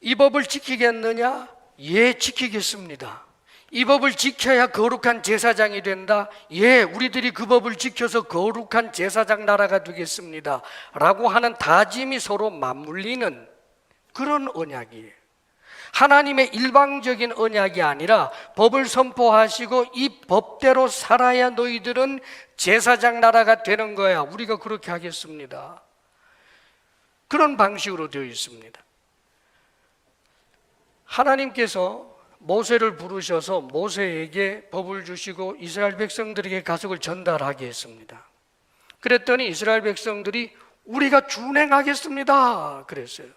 이 법을 지키겠느냐? 예, 지키겠습니다. 이 법을 지켜야 거룩한 제사장이 된다. 예, 우리들이 그 법을 지켜서 거룩한 제사장 나라가 되겠습니다. 라고 하는 다짐이 서로 맞물리는 그런 언약이에요. 하나님의 일방적인 언약이 아니라 법을 선포하시고 이 법대로 살아야 너희들은 제사장 나라가 되는 거야. 우리가 그렇게 하겠습니다. 그런 방식으로 되어 있습니다. 하나님께서 모세를 부르셔서 모세에게 법을 주시고 이스라엘 백성들에게 가석을 전달하게 했습니다. 그랬더니 이스라엘 백성들이 우리가 준행하겠습니다 그랬어요.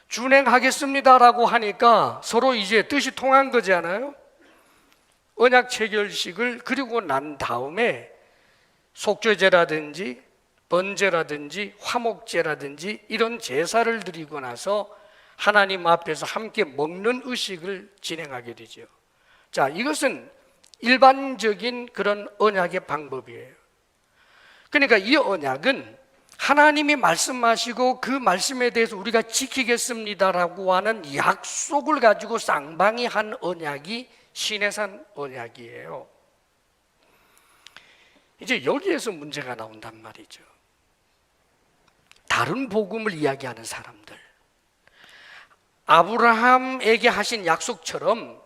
준행하겠습니다라고 하니까 서로 이제 뜻이 통한 거잖아요. 언약 체결식을 그리고 난 다음에 속죄제라든지 번제라든지 화목제라든지 이런 제사를 드리고 나서 하나님 앞에서 함께 먹는 의식을 진행하게 되죠. 자, 이것은 일반적인 그런 언약의 방법이에요. 그러니까 이 언약은 하나님이 말씀하시고 그 말씀에 대해서 우리가 지키겠습니다라고 하는 약속을 가지고 쌍방이 한 언약이 시내산 언약이에요. 이제 여기에서 문제가 나온단 말이죠. 다른 복음을 이야기하는 사람들, 아브라함에게 하신 약속처럼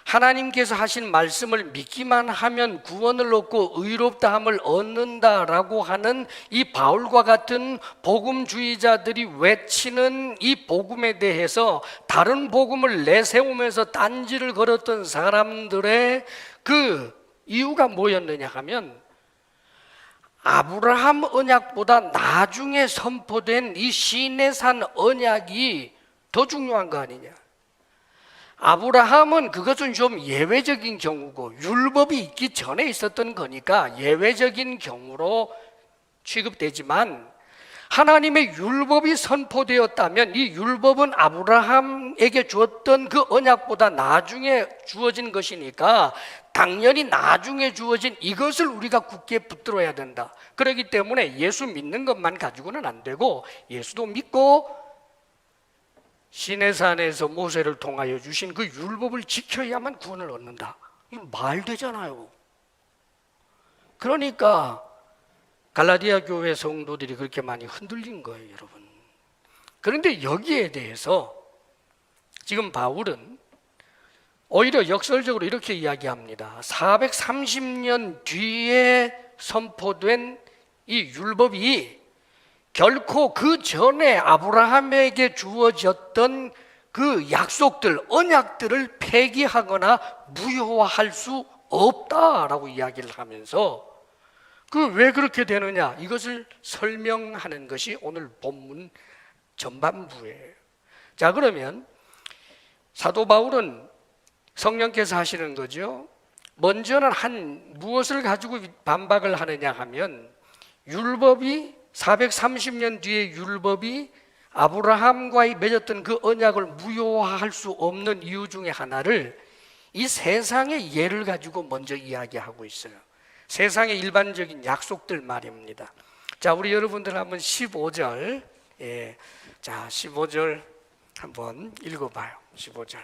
하나님께서 하신 말씀을 믿기만 하면 구원을 얻고 의롭다함을 얻는다라고 하는 이 바울과 같은 복음주의자들이 외치는 이 복음에 대해서 다른 복음을 내세우면서 딴지를 걸었던 사람들의 그 이유가 뭐였느냐 하면 아브라함 언약보다 나중에 선포된 이 시내산 언약이 더 중요한 거 아니냐. 아브라함은 그것은 좀 예외적인 경우고 율법이 있기 전에 있었던 거니까 예외적인 경우로 취급되지만 하나님의 율법이 선포되었다면 이 율법은 아브라함에게 주었던 그 언약보다 나중에 주어진 것이니까 당연히 나중에 주어진 이것을 우리가 굳게 붙들어야 된다. 그렇기 때문에 예수 믿는 것만 가지고는 안 되고 예수도 믿고 시내산에서 모세를 통하여 주신 그 율법을 지켜야만 구원을 얻는다. 이거 말 되잖아요. 그러니까 갈라디아 교회 성도들이 그렇게 많이 흔들린 거예요, 여러분. 그런데 여기에 대해서 지금 바울은 오히려 역설적으로 이렇게 이야기합니다. 430년 뒤에 선포된 이 율법이 결코 그 전에 아브라함에게 주어졌던 그 약속들, 언약들을 폐기하거나 무효화할 수 없다라고 이야기를 하면서 그 왜 그렇게 되느냐 이것을 설명하는 것이 오늘 본문 전반부예요. 자, 그러면 사도 바울은 성령께서 하시는 거죠. 먼저는 무엇을 가지고 반박을 하느냐 하면 율법이 430년 뒤에 율법이 아브라함과의 맺었던 그 언약을 무효화할 수 없는 이유 중에 하나를 이 세상의 예를 가지고 먼저 이야기하고 있어요. 세상의 일반적인 약속들 말입니다. 자, 우리 여러분들 한번 15절, 자 15절 한번 읽어봐요. 15절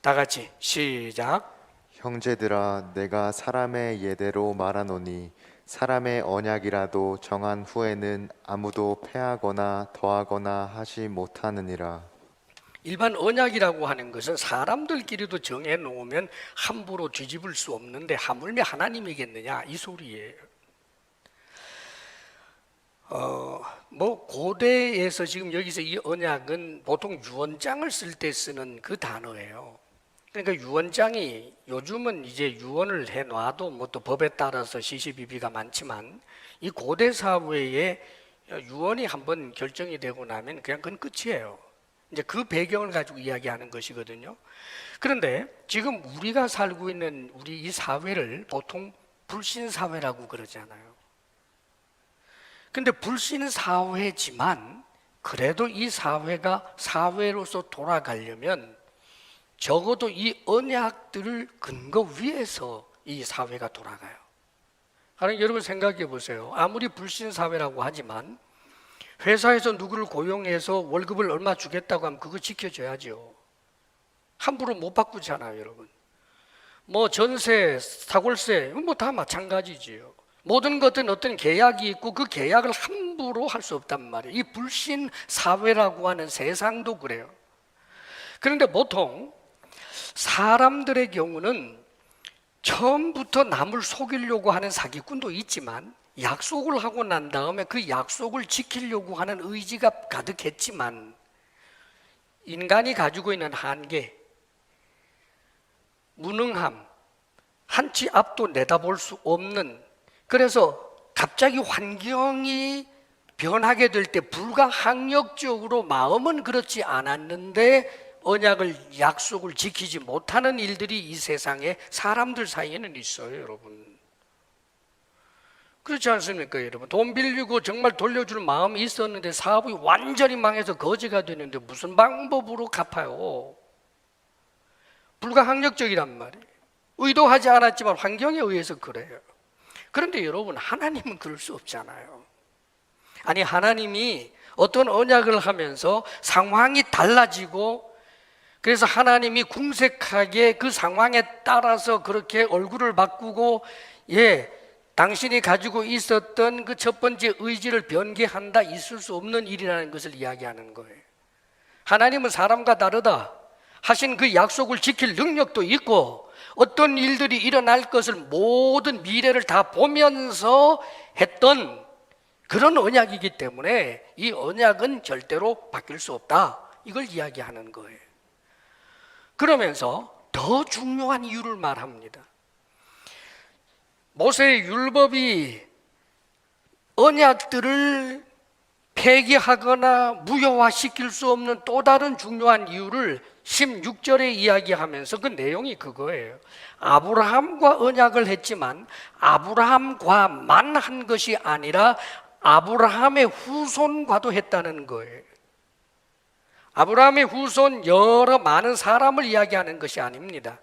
다 같이 시작. 형제들아, 내가 사람의 예대로 말하노니 사람의 언약이라도 정한 후에는 아무도 폐하거나 더하거나 하지 못하느니라. 일반 언약이라고 하는 것은 사람들끼리도 정해놓으면 함부로 뒤집을 수 없는데 하물며 하나님이겠느냐 이 소리예요. 고대에서 지금 여기서 이 언약은 보통 유언장을 쓸 때 쓰는 그 단어예요. 그러니까 유언장이 요즘은 이제 유언을 해놔도 뭐 또 법에 따라서 시시비비가 많지만 이 고대 사회에 유언이 한번 결정이 되고 나면 그냥 그건 끝이에요. 이제 그 배경을 가지고 이야기하는 것이거든요. 그런데 지금 우리가 살고 있는 우리 이 사회를 보통 불신 사회라고 그러잖아요. 근데 불신 사회지만 그래도 이 사회가 사회로서 돌아가려면 적어도 이 언약들을 근거 위에서 이 사회가 돌아가요. 그러니까 여러분 생각해 보세요. 아무리 불신 사회라고 하지만 회사에서 누구를 고용해서 월급을 얼마 주겠다고 하면 그거 지켜줘야죠. 함부로 못 바꾸잖아요, 여러분. 뭐 전세, 사골세 뭐 다 마찬가지지요. 모든 것은 어떤 계약이 있고 그 계약을 함부로 할 수 없단 말이에요. 이 불신 사회라고 하는 세상도 그래요. 그런데 보통 사람들의 경우는 처음부터 남을 속이려고 하는 사기꾼도 있지만 약속을 하고 난 다음에 그 약속을 지키려고 하는 의지가 가득했지만 인간이 가지고 있는 한계, 무능함, 한치 앞도 내다볼 수 없는, 그래서 갑자기 환경이 변하게 될 때 불가항력적으로 마음은 그렇지 않았는데 언약을, 약속을 지키지 못하는 일들이 이 세상에 사람들 사이에는 있어요, 여러분. 그렇지 않습니까, 여러분? 돈 빌리고 정말 돌려줄 마음이 있었는데 사업이 완전히 망해서 거지가 되는데 무슨 방법으로 갚아요? 불가항력적이란 말이에요. 의도하지 않았지만 환경에 의해서 그래요. 그런데 여러분, 하나님은 그럴 수 없잖아요. 아니, 하나님이 어떤 언약을 하면서 상황이 달라지고, 그래서 하나님이 궁색하게 그 상황에 따라서 그렇게 얼굴을 바꾸고, 당신이 가지고 있었던 그 첫 번째 의지를 변개한다, 있을 수 없는 일이라는 것을 이야기하는 거예요. 하나님은 사람과 다르다. 하신 그 약속을 지킬 능력도 있고, 어떤 일들이 일어날 것을 모든 미래를 다 보면서 했던 그런 언약이기 때문에 이 언약은 절대로 바뀔 수 없다, 이걸 이야기하는 거예요. 그러면서 더 중요한 이유를 말합니다. 모세의 율법이 언약들을 폐기하거나 무효화시킬 수 없는 또 다른 중요한 이유를 16절에 이야기하면서 그 내용이 그거예요. 아브라함과 언약을 했지만 아브라함과만 한 것이 아니라 아브라함의 후손과도 했다는 거예요. 아브라함의 후손, 여러 많은 사람을 이야기하는 것이 아닙니다.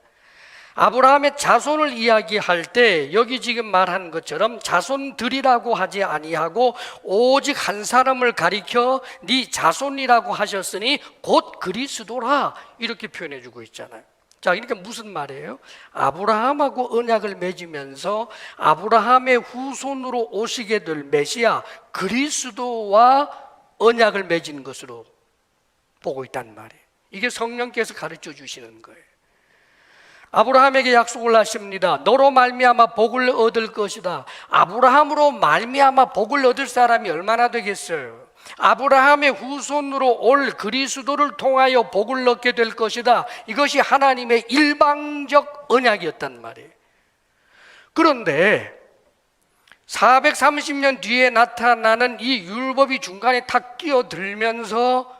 아브라함의 자손을 이야기할 때 여기 지금 말한 것처럼 자손들이라고 하지 아니하고 오직 한 사람을 가리켜 네 자손이라고 하셨으니 곧 그리스도라, 이렇게 표현해 주고 있잖아요. 자, 그러니까 무슨 말이에요? 아브라함하고 언약을 맺으면서 아브라함의 후손으로 오시게 될 메시아 그리스도와 언약을 맺은 것으로 보고 있단 말이에요. 이게 성령께서 가르쳐 주시는 거예요. 아브라함에게 약속을 하십니다. 너로 말미암아 복을 얻을 것이다. 아브라함으로 말미암아 복을 얻을 사람이 얼마나 되겠어요? 아브라함의 후손으로 올 그리스도를 통하여 복을 얻게 될 것이다. 이것이 하나님의 일방적 언약이었단 말이에요. 그런데 430년 뒤에 나타나는 이 율법이 중간에 탁 끼어들면서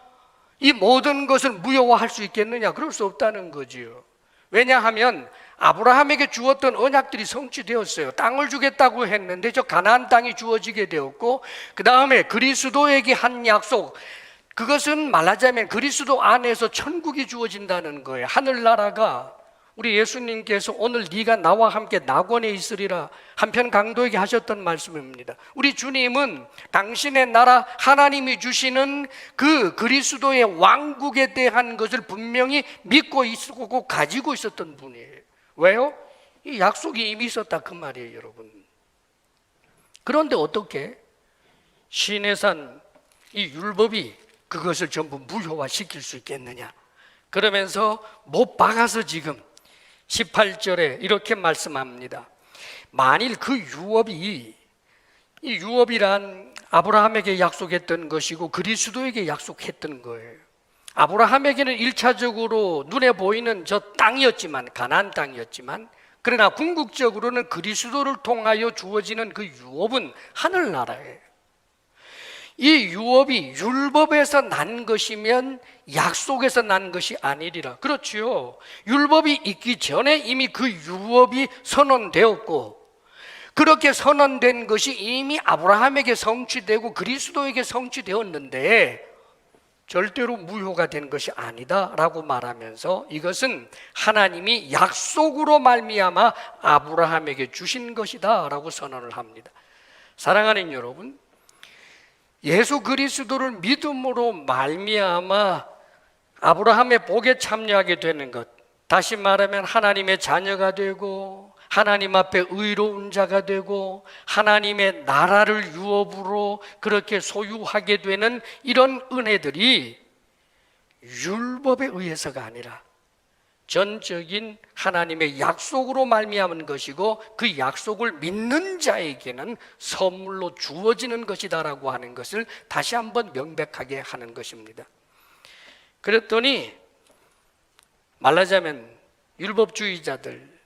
이 모든 것을 무효화할 수 있겠느냐? 그럴 수 없다는 거지요. 왜냐하면 아브라함에게 주었던 언약들이 성취되었어요. 땅을 주겠다고 했는데 저 가나안 땅이 주어지게 되었고, 그 다음에 그리스도에게 한 약속, 그것은 말하자면 그리스도 안에서 천국이 주어진다는 거예요. 하늘나라가, 우리 예수님께서 오늘 네가 나와 함께 낙원에 있으리라 한편 강도에게 하셨던 말씀입니다. 우리 주님은 당신의 나라, 하나님이 주시는 그 그리스도의 왕국에 대한 것을 분명히 믿고 있었고 가지고 있었던 분이에요. 왜요? 이 약속이 이미 있었다, 그 말이에요, 여러분. 그런데 어떻게 시내산 이 율법이 그것을 전부 무효화시킬 수 있겠느냐? 그러면서 못 박아서 지금 18절에 이렇게 말씀합니다. 만일 그 유업이, 이 유업이란 아브라함에게 약속했던 것이고 그리스도에게 약속했던 거예요. 아브라함에게는 1차적으로 눈에 보이는 저 땅이었지만, 가나안 땅이었지만, 그러나 궁극적으로는 그리스도를 통하여 주어지는 그 유업은 하늘나라예요. 이 유업이 율법에서 난 것이면 약속에서 난 것이 아니리라. 그렇지요. 율법이 있기 전에 이미 그 유업이 선언되었고, 그렇게 선언된 것이 이미 아브라함에게 성취되고 그리스도에게 성취되었는데 절대로 무효가 된 것이 아니다라고 말하면서 이것은 하나님이 약속으로 말미암아 아브라함에게 주신 것이다라고 선언을 합니다. 사랑하는 여러분, 예수 그리스도를 믿음으로 말미암아 아브라함의 복에 참여하게 되는 것, 다시 말하면 하나님의 자녀가 되고 하나님 앞에 의로운 자가 되고 하나님의 나라를 유업으로 그렇게 소유하게 되는 이런 은혜들이 율법에 의해서가 아니라 전적인 하나님의 약속으로 말미암은 것이고 그 약속을 믿는 자에게는 선물로 주어지는 것이다라고 하는 것을 다시 한번 명백하게 하는 것입니다. 그랬더니 말하자면 율법주의자들,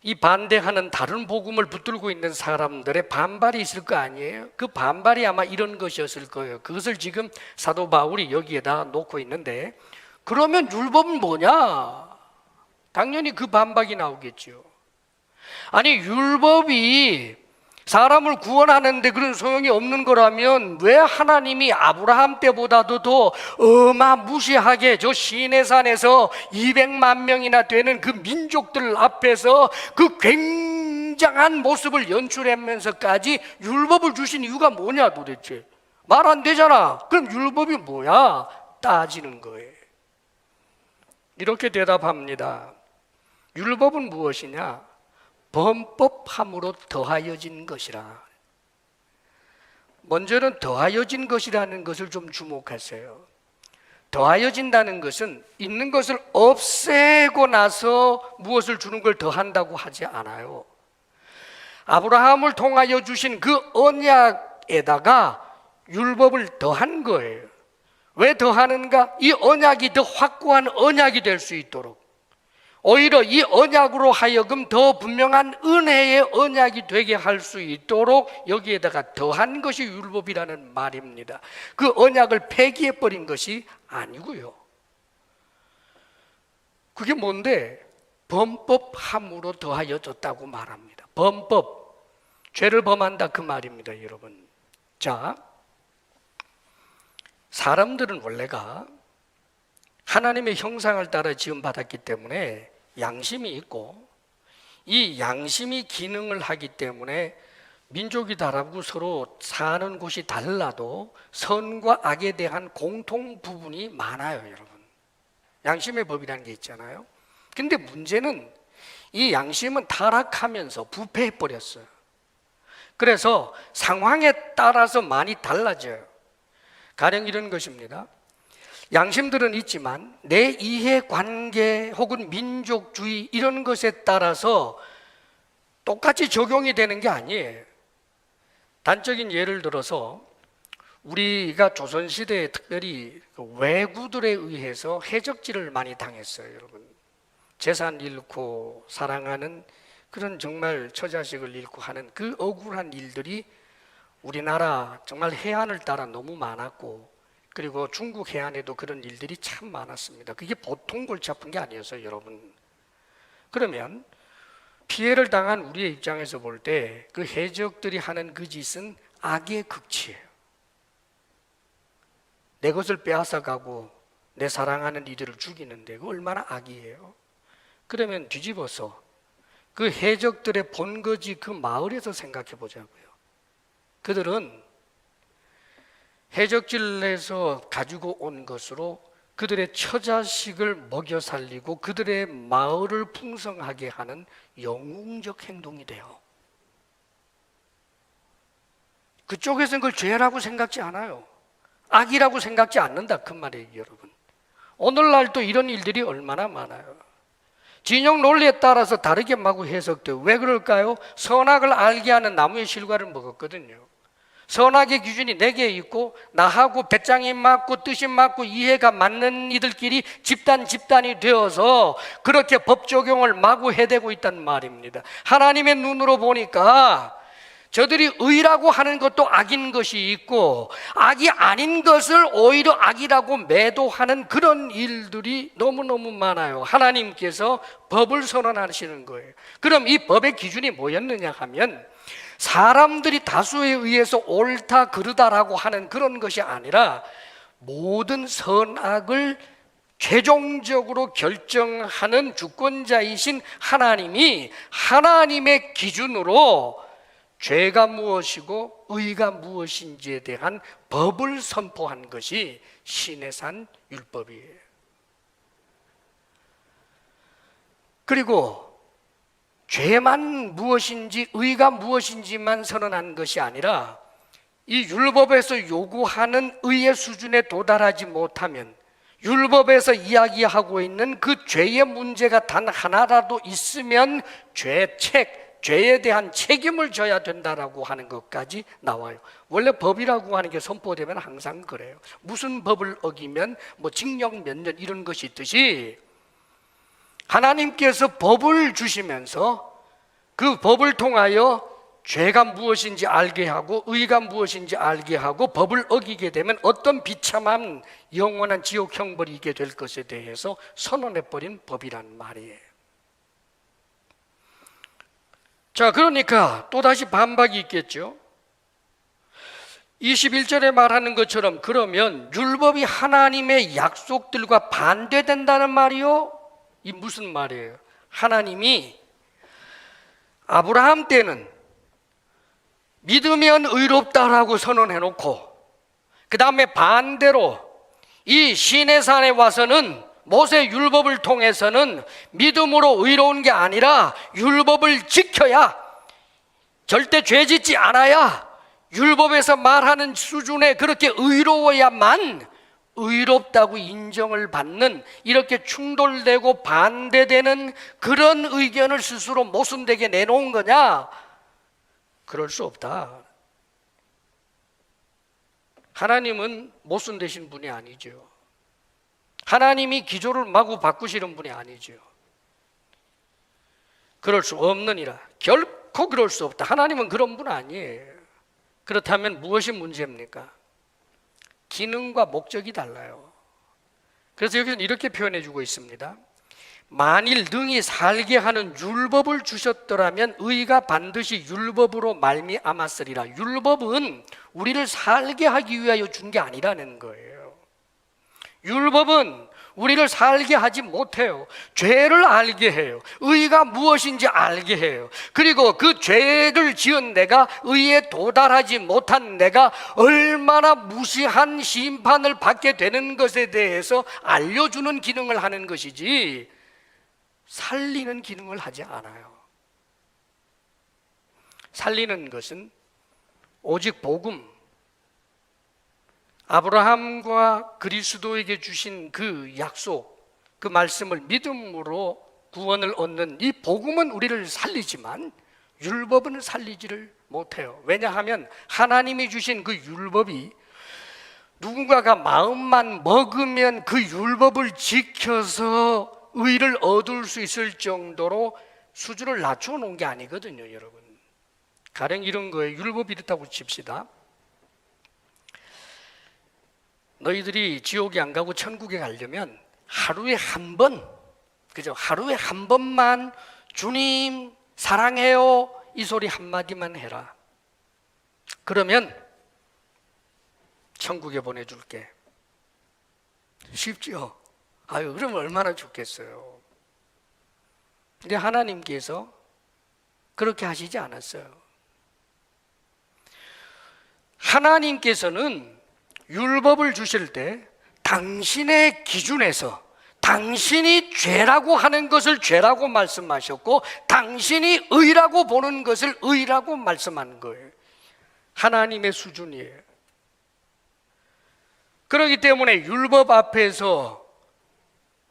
이 반대하는 다른 복음을 붙들고 있는 사람들의 반발이 있을 거 아니에요? 그 반발이 아마 이런 것이었을 거예요. 그것을 지금 사도 바울이 여기에다 놓고 있는데, 그러면 율법은 뭐냐? 당연히 그 반박이 나오겠죠. 아니, 율법이 사람을 구원하는데 그런 소용이 없는 거라면 왜 하나님이 아브라함 때보다도 더 어마무시하게 저 시내산에서 200만 명이나 되는 그 민족들 앞에서 그 굉장한 모습을 연출하면서까지 율법을 주신 이유가 뭐냐 도대체? 말 안 되잖아. 그럼 율법이 뭐야? 따지는 거예요. 이렇게 대답합니다. 율법은 무엇이냐? 범법함으로 더하여진 것이라. 먼저는 더하여진 것이라는 것을 좀 주목하세요. 더하여진다는 것은 있는 것을 없애고 나서 무엇을 주는 걸 더한다고 하지 않아요. 아브라함을 통하여 주신 그 언약에다가 율법을 더한 거예요. 왜 더하는가? 이 언약이 더 확고한 언약이 될 수 있도록, 오히려 이 언약으로 하여금 더 분명한 은혜의 언약이 되게 할 수 있도록 여기에다가 더한 것이 율법이라는 말입니다. 그 언약을 폐기해버린 것이 아니고요. 그게 뭔데? 범법함으로 더하여졌다고 말합니다. 범법, 죄를 범한다 그 말입니다, 여러분. 자, 사람들은 원래가 하나님의 형상을 따라 지음받았기 때문에 양심이 있고, 이 양심이 기능을 하기 때문에 민족이 다르고 서로 사는 곳이 달라도 선과 악에 대한 공통 부분이 많아요, 여러분. 양심의 법이라는 게 있잖아요. 근데 문제는 이 양심은 타락하면서 부패해버렸어요. 그래서 상황에 따라서 많이 달라져요. 가령 이런 것입니다. 양심들은 있지만 내 이해관계 혹은 민족주의 이런 것에 따라서 똑같이 적용이 되는 게 아니에요. 단적인 예를 들어서 우리가 조선시대에 특별히 왜구들에 의해서 해적질을 많이 당했어요, 여러분. 재산 잃고 사랑하는 그런 정말 처자식을 잃고 하는 그 억울한 일들이 우리나라 정말 해안을 따라 너무 많았고, 그리고 중국 해안에도 그런 일들이 참 많았습니다. 그게 보통 골치 아픈 게 아니었어요, 여러분. 그러면 피해를 당한 우리의 입장에서 볼 때 그 해적들이 하는 그 짓은 악의 극치예요. 내 것을 빼앗아가고 내 사랑하는 이들을 죽이는데 그 얼마나 악이에요. 그러면 뒤집어서 그 해적들의 본거지 그 마을에서 생각해 보자고요. 그들은 해적질에서 가지고 온 것으로 그들의 처자식을 먹여 살리고 그들의 마을을 풍성하게 하는 영웅적 행동이 돼요. 그쪽에서는 그걸 죄라고 생각지 않아요. 악이라고 생각지 않는다 그 말이에요, 여러분. 오늘날도 이런 일들이 얼마나 많아요. 진영 논리에 따라서 다르게 마구 해석돼요. 왜 그럴까요? 선악을 알게 하는 나무의 실과를 먹었거든요. 선악의 기준이 4개 있고 나하고 배짱이 맞고 뜻이 맞고 이해가 맞는 이들끼리 집단이 되어서 그렇게 법 적용을 마구 해대고 있단 말입니다. 하나님의 눈으로 보니까 저들이 의라고 하는 것도 악인 것이 있고 악이 아닌 것을 오히려 악이라고 매도하는 그런 일들이 너무너무 많아요. 하나님께서 법을 선언하시는 거예요. 그럼 이 법의 기준이 뭐였느냐 하면 사람들이 다수에 의해서 옳다 그르다라고 하는 그런 것이 아니라 모든 선악을 최종적으로 결정하는 주권자이신 하나님이 하나님의 기준으로 죄가 무엇이고 의가 무엇인지에 대한 법을 선포한 것이 시내산 율법이에요. 그리고 죄만 무엇인지 의가 무엇인지만 선언한 것이 아니라 이 율법에서 요구하는 의의 수준에 도달하지 못하면 율법에서 이야기하고 있는 그 죄의 문제가 단 하나라도 있으면 죄에 대한 책임을 져야 된다라고 하는 것까지 나와요. 원래 법이라고 하는 게 선포되면 항상 그래요. 무슨 법을 어기면 뭐 징역 몇 년 이런 것이 있듯이 하나님께서 법을 주시면서 그 법을 통하여 죄가 무엇인지 알게 하고 의가 무엇인지 알게 하고 법을 어기게 되면 어떤 비참한 영원한 지옥 형벌이 있게 될 것에 대해서 선언해버린 법이란 말이에요. 자, 그러니까 또다시 반박이 있겠죠. 21절에 말하는 것처럼 그러면 율법이 하나님의 약속들과 반대된다는 말이요? 이 무슨 말이에요? 하나님이 아브라함 때는 믿으면 의롭다라고 선언해놓고 그 다음에 반대로 이 시내산에 와서는 모세 율법을 통해서는 믿음으로 의로운 게 아니라 율법을 지켜야, 절대 죄 짓지 않아야, 율법에서 말하는 수준에 그렇게 의로워야만 의롭다고 인정을 받는, 이렇게 충돌되고 반대되는 그런 의견을 스스로 모순되게 내놓은 거냐? 그럴 수 없다. 하나님은 모순되신 분이 아니죠. 하나님이 기조를 마구 바꾸시는 분이 아니죠. 그럴 수 없느니라. 결코 그럴 수 없다. 하나님은 그런 분 아니에요. 그렇다면 무엇이 문제입니까? 기능과 목적이 달라요. 그래서 여기서는 이렇게 표현해 주고 있습니다. 만일 능히 살게 하는 율법을 주셨더라면 의가 반드시 율법으로 말미암았으리라. 율법은 우리를 살게 하기 위하여 준 게 아니라는 거예요. 율법은 우리를 살게 하지 못해요. 죄를 알게 해요. 의가 무엇인지 알게 해요. 그리고 그 죄를 지은 내가, 의에 도달하지 못한 내가 얼마나 무시한 심판을 받게 되는 것에 대해서 알려주는 기능을 하는 것이지 살리는 기능을 하지 않아요. 살리는 것은 오직 복음, 아브라함과 그리스도에게 주신 그 약속, 그 말씀을 믿음으로 구원을 얻는 이 복음은 우리를 살리지만 율법은 살리지를 못해요. 왜냐하면 하나님이 주신 그 율법이 누군가가 마음만 먹으면 그 율법을 지켜서 의를 얻을 수 있을 정도로 수준을 낮춰 놓은 게 아니거든요, 여러분. 가령 이런 거예요. 율법이 이렇다고 칩시다. 너희들이 지옥에 안 가고 천국에 가려면 하루에 한 번, 그죠? 하루에 한 번만 주님 사랑해요 이 소리 한마디만 해라. 그러면 천국에 보내줄게. 쉽죠? 아유, 그러면 얼마나 좋겠어요. 근데 하나님께서 그렇게 하시지 않았어요. 하나님께서는 율법을 주실 때 당신의 기준에서 당신이 죄라고 하는 것을 죄라고 말씀하셨고 당신이 의라고 보는 것을 의라고 말씀하는 거예요. 하나님의 수준이에요. 그렇기 때문에 율법 앞에서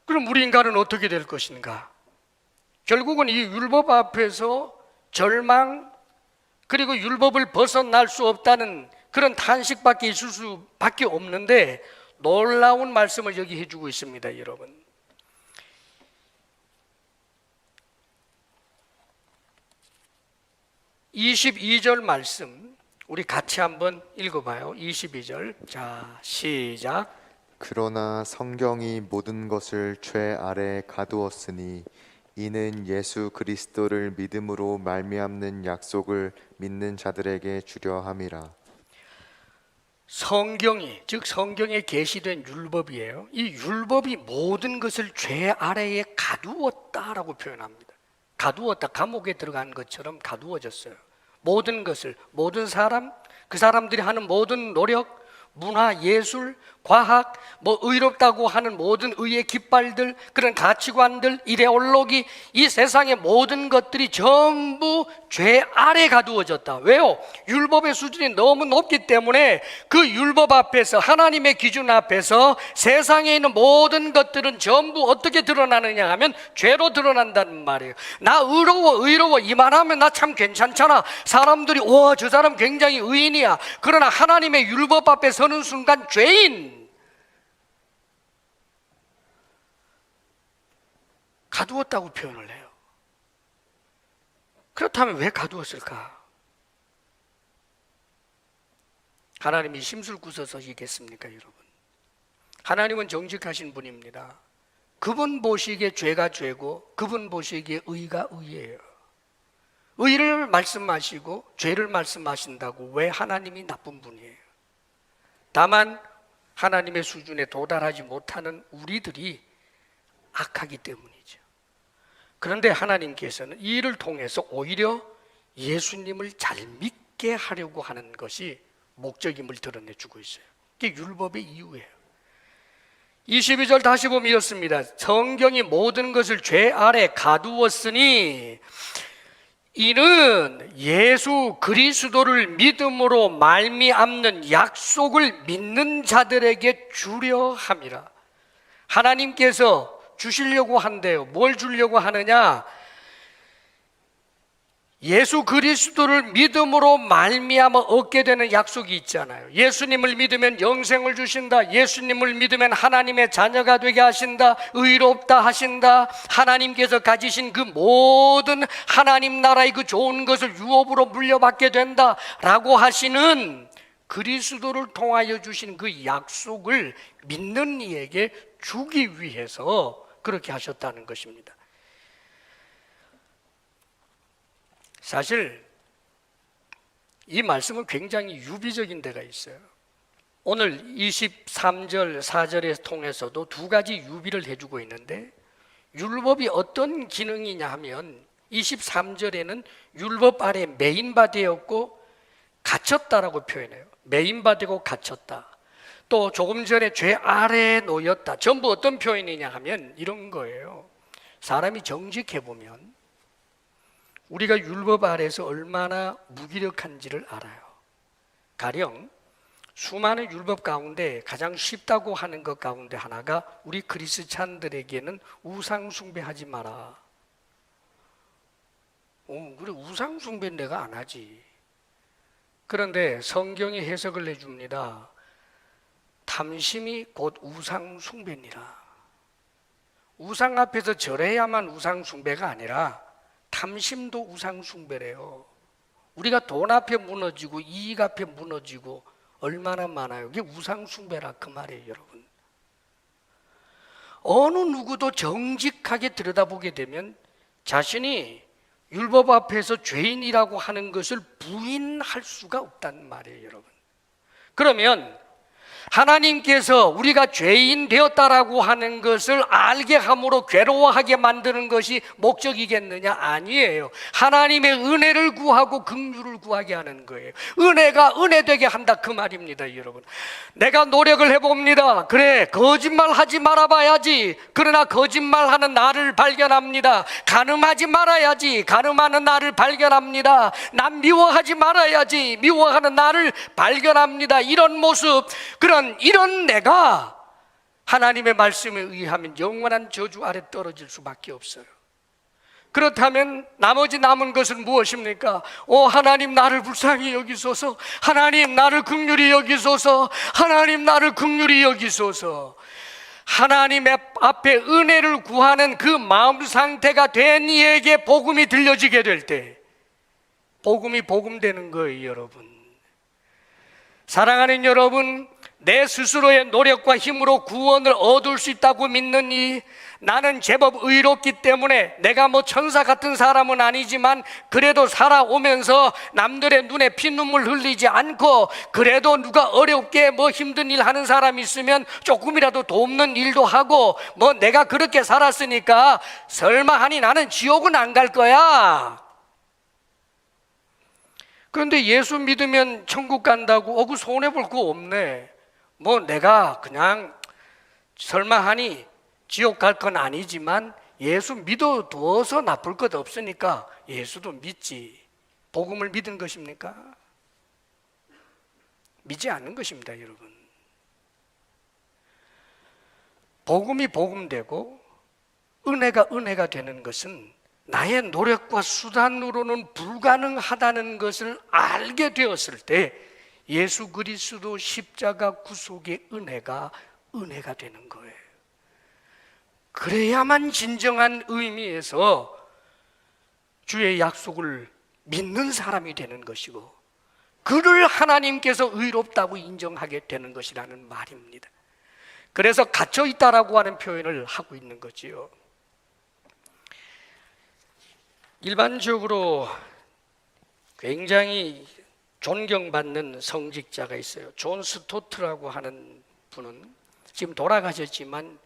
그럼 우리 인간은 어떻게 될 것인가? 결국은 이 율법 앞에서 절망, 그리고 율법을 벗어날 수 없다는 그런 탄식밖에 있을 수밖에 없는데 놀라운 말씀을 여기 해주고 있습니다, 여러분. (22절) 말씀 우리 같이 한번 읽어봐요. 22절. 자, 시작. 그러나 성경이 모든 것을 죄 아래 가두었으니 이는 예수 그리스도를 믿음으로 말미암는 약속을 믿는 자들에게 주려 함이라. 성경이, 즉 성경에 계시된 율법이에요. 이 율법이 모든 것을 죄 아래에 가두었다라고 표현합니다. 가두었다, 감옥에 들어간 것처럼 가두어졌어요. 모든 것을, 모든 사람, 그 사람들이 하는 모든 노력, 문화, 예술, 과학, 뭐 의롭다고 하는 모든 의의 깃발들, 그런 가치관들, 이데올로기, 이 세상의 모든 것들이 전부 죄 아래 가두어졌다. 왜요? 율법의 수준이 너무 높기 때문에 그 율법 앞에서, 하나님의 기준 앞에서 세상에 있는 모든 것들은 전부 어떻게 드러나느냐 하면 죄로 드러난다는 말이에요. 나 의로워 이만하면 나 참 괜찮잖아. 사람들이 와, 저 사람 굉장히 의인이야. 그러나 하나님의 율법 앞에 서는 순간 죄인, 가두었다고 표현을 해요. 그렇다면 왜 가두었을까? 하나님이 심술구서서이겠습니까, 여러분? 하나님은 정직하신 분입니다. 그분 보시기에 죄가 죄고 그분 보시기에 의가 의예요. 의를 말씀하시고 죄를 말씀하신다고 왜 하나님이 나쁜 분이에요? 다만 하나님의 수준에 도달하지 못하는 우리들이 악하기 때문이죠. 그런데 하나님께서는 이 일을 통해서 오히려 예수님을 잘 믿게 하려고 하는 것이 목적임을 드러내주고 있어요. 그게 율법의 이유예요. 22절 다시 보면 이렇습니다. 성경이 모든 것을 죄 아래 가두었으니 이는 예수 그리스도를 믿음으로 말미암는 약속을 믿는 자들에게 주려 함이라. 하나님께서 주시려고 한대요. 뭘 주려고 하느냐? 예수 그리스도를 믿음으로 말미암아 얻게 되는 약속이 있잖아요. 예수님을 믿으면 영생을 주신다. 예수님을 믿으면 하나님의 자녀가 되게 하신다. 의롭다 하신다. 하나님께서 가지신 그 모든 하나님 나라의 그 좋은 것을 유업으로 물려받게 된다 라고 하시는 그리스도를 통하여 주신 그 약속을 믿는 이에게 주기 위해서 그렇게 하셨다는 것입니다. 사실 이 말씀은 굉장히 유비적인 데가 있어요. 오늘 23절 4절에 통해서도 두 가지 유비를 해주고 있는데, 율법이 어떤 기능이냐 하면 23절에는 율법 아래 메인바되었고 갇혔다라고 표현해요. 메인바되고 갇혔다. 또 조금 전에 죄 아래에 놓였다. 전부 어떤 표현이냐 하면 이런 거예요. 사람이 정직해보면 우리가 율법 아래에서 얼마나 무기력한지를 알아요. 가령 수많은 율법 가운데 가장 쉽다고 하는 것 가운데 하나가 우리 크리스찬들에게는 우상 숭배하지 마라. 그래, 우상 숭배는 내가 안 하지. 그런데 성경이 해석을 해줍니다. 탐심이 곧 우상 숭배니라. 우상 앞에서 절해야만 우상 숭배가 아니라 탐심도 우상 숭배래요. 우리가 돈 앞에 무너지고 이익 앞에 무너지고 얼마나 많아요. 이게 우상 숭배라 그 말이에요, 여러분. 어느 누구도 정직하게 들여다보게 되면 자신이 율법 앞에서 죄인이라고 하는 것을 부인할 수가 없다는 말이에요, 여러분. 그러면 하나님께서 우리가 죄인 되었다라고 하는 것을 알게 함으로 괴로워하게 만드는 것이 목적이겠느냐? 아니에요. 하나님의 은혜를 구하고 긍휼을 구하게 하는 거예요. 은혜가 은혜되게 한다 그 말입니다, 여러분. 내가 노력을 해봅니다. 그래, 거짓말하지 말아봐야지. 그러나 거짓말하는 나를 발견합니다. 간음하지 말아야지. 간음하는 나를 발견합니다. 난 미워하지 말아야지. 미워하는 나를 발견합니다. 이런 모습, 이런 내가 하나님의 말씀에 의하면 영원한 저주 아래 떨어질 수밖에 없어요. 그렇다면 나머지 남은 것은 무엇입니까? 하나님 나를 불쌍히 여기소서. 하나님 나를 긍휼히 여기소서. 하나님 나를 긍휼히 여기소서. 하나님의 앞에 은혜를 구하는 그 마음 상태가 된 이에게 복음이 들려지게 될 때 복음이 복음되는 거예요, 여러분. 사랑하는 여러분, 내 스스로의 노력과 힘으로 구원을 얻을 수 있다고 믿느니 나는 제법 의롭기 때문에 내가 뭐 천사 같은 사람은 아니지만 그래도 살아오면서 남들의 눈에 피눈물 흘리지 않고 그래도 누가 어렵게 뭐 힘든 일 하는 사람 있으면 조금이라도 돕는 일도 하고 뭐 내가 그렇게 살았으니까 설마 하니 나는 지옥은 안 갈 거야. 그런데 예수 믿으면 천국 간다고 그 손해볼 거 없네. 뭐 내가 그냥 설마하니 지옥 갈 건 아니지만 예수 믿어두어서 나쁠 것 없으니까 예수도 믿지. 복음을 믿은 것입니까? 믿지 않는 것입니다, 여러분. 복음이 복음되고 은혜가 은혜가 되는 것은 나의 노력과 수단으로는 불가능하다는 것을 알게 되었을 때 예수 그리스도 십자가 구속의 은혜가 은혜가 되는 거예요. 그래야만 진정한 의미에서 주의 약속을 믿는 사람이 되는 것이고 그를 하나님께서 의롭다고 인정하게 되는 것이라는 말입니다. 그래서 갇혀 있다라고 하는 표현을 하고 있는 거지요. 일반적으로 굉장히 존경받는 성직자가 있어요. 존 스토트라고 하는 분은 지금 돌아가셨지만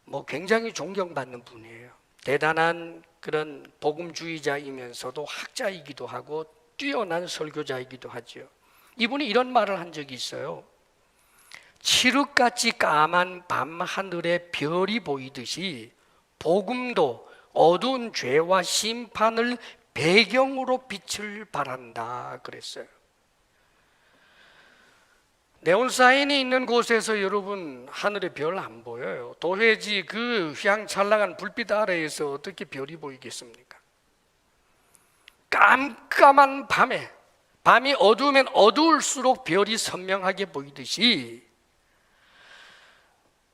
뭐 굉장히 존경받는 분이에요. 대단한 그런 복음주의자이면서도 학자이기도 하고 뛰어난 설교자이기도 하죠. 이분이 이런 말을 한 적이 있어요. 칠흑같이 까만 밤하늘에 별이 보이듯이 복음도 어두운 죄와 심판을 배경으로 빛을 발한다 그랬어요. 네온사인이 있는 곳에서 여러분 하늘에 별 안 보여요. 도회지 그 휘황찬란한 불빛 아래에서 어떻게 별이 보이겠습니까? 깜깜한 밤이 어두우면 어두울수록 별이 선명하게 보이듯이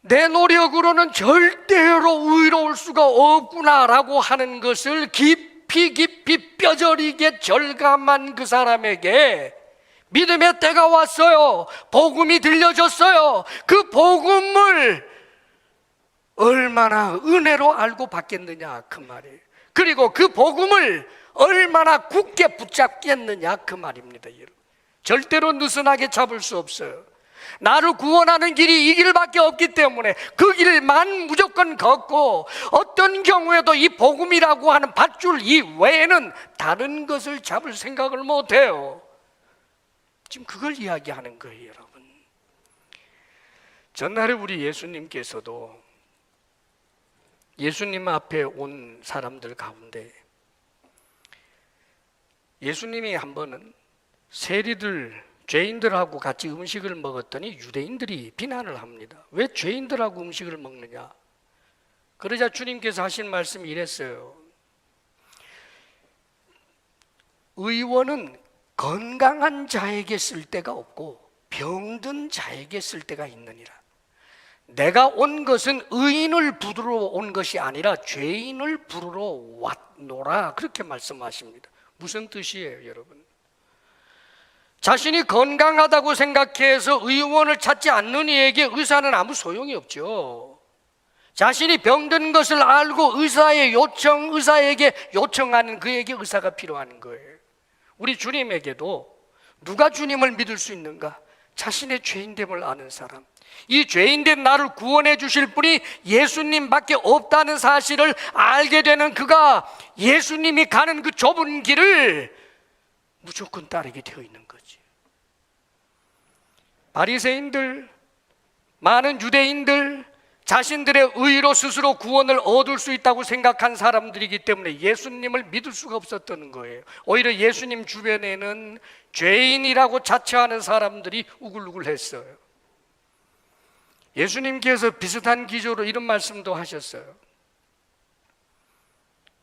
내 노력으로는 절대로 의로울 수가 없구나라고 하는 것을 깊이 뼈저리게 절감한 그 사람에게 믿음의 때가 왔어요. 복음이 들려졌어요. 그 복음을 얼마나 은혜로 알고 받겠느냐 그 말이에요. 그리고 그 복음을 얼마나 굳게 붙잡겠느냐 그 말입니다. 여러분. 절대로 느슨하게 잡을 수 없어요. 나를 구원하는 길이 이 길밖에 없기 때문에 그 길만 무조건 걷고 어떤 경우에도 이 복음이라고 하는 밧줄 이외에는 다른 것을 잡을 생각을 못해요. 지금 그걸 이야기하는 거예요, 여러분. 전날에 우리 예수님께서도 예수님 앞에 온 사람들 가운데 예수님이 한 번은 세리들, 죄인들하고 같이 음식을 먹었더니 유대인들이 비난을 합니다. 왜 죄인들하고 음식을 먹느냐? 그러자 주님께서 하신 말씀이 이랬어요. 의원은 건강한 자에게 쓸 데가 없고 병든 자에게 쓸 데가 있느니라. 내가 온 것은 의인을 부르러 온 것이 아니라 죄인을 부르러 왔노라. 그렇게 말씀하십니다. 무슨 뜻이에요, 여러분? 자신이 건강하다고 생각해서 의원을 찾지 않는 이에게 의사는 아무 소용이 없죠. 자신이 병든 것을 알고 의사에게 요청하는 그에게 의사가 필요한 거예요. 우리 주님에게도 누가 주님을 믿을 수 있는가? 자신의 죄인됨을 아는 사람. 이 죄인된 나를 구원해 주실 분이 예수님밖에 없다는 사실을 알게 되는 그가 예수님이 가는 그 좁은 길을 무조건 따르게 되어 있는 거지. 바리새인들, 많은 유대인들, 자신들의 의로 스스로 구원을 얻을 수 있다고 생각한 사람들이기 때문에 예수님을 믿을 수가 없었던 거예요. 오히려 예수님 주변에는 죄인이라고 자처하는 사람들이 우글우글했어요. 예수님께서 비슷한 기조로 이런 말씀도 하셨어요.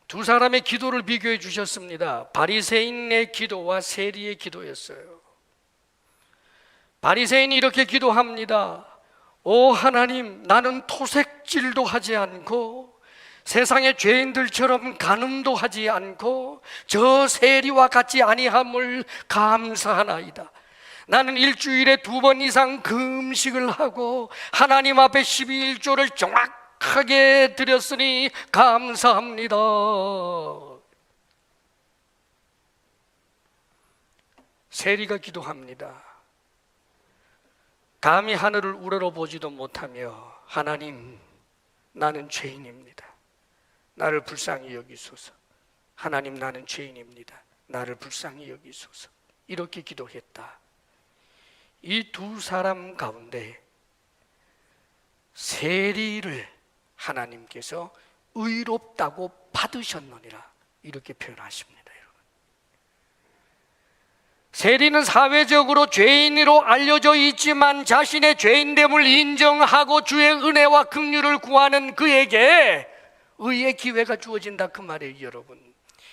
두 사람의 기도를 비교해 주셨습니다. 바리새인의 기도와 세리의 기도였어요. 바리새인이 이렇게 기도합니다. 오 하나님, 나는 토색질도 하지 않고 세상의 죄인들처럼 간음도 하지 않고 저 세리와 같이 아니함을 감사하나이다. 나는 일주일에 2번 이상 금식을 하고 하나님 앞에 12일조를 정확하게 드렸으니 감사합니다. 세리가 기도합니다. 감히 하늘을 우러러보지도 못하며 하나님, 나는 죄인입니다. 나를 불쌍히 여기소서. 하나님, 나는 죄인입니다. 나를 불쌍히 여기소서. 이렇게 기도했다. 이 두 사람 가운데 세리를 하나님께서 의롭다고 받으셨느니라 이렇게 표현하십니다. 여러분. 세리는 사회적으로 죄인으로 알려져 있지만 자신의 죄인됨을 인정하고 주의 은혜와 긍휼을 구하는 그에게 의의 기회가 주어진다 그 말이에요. 여러분,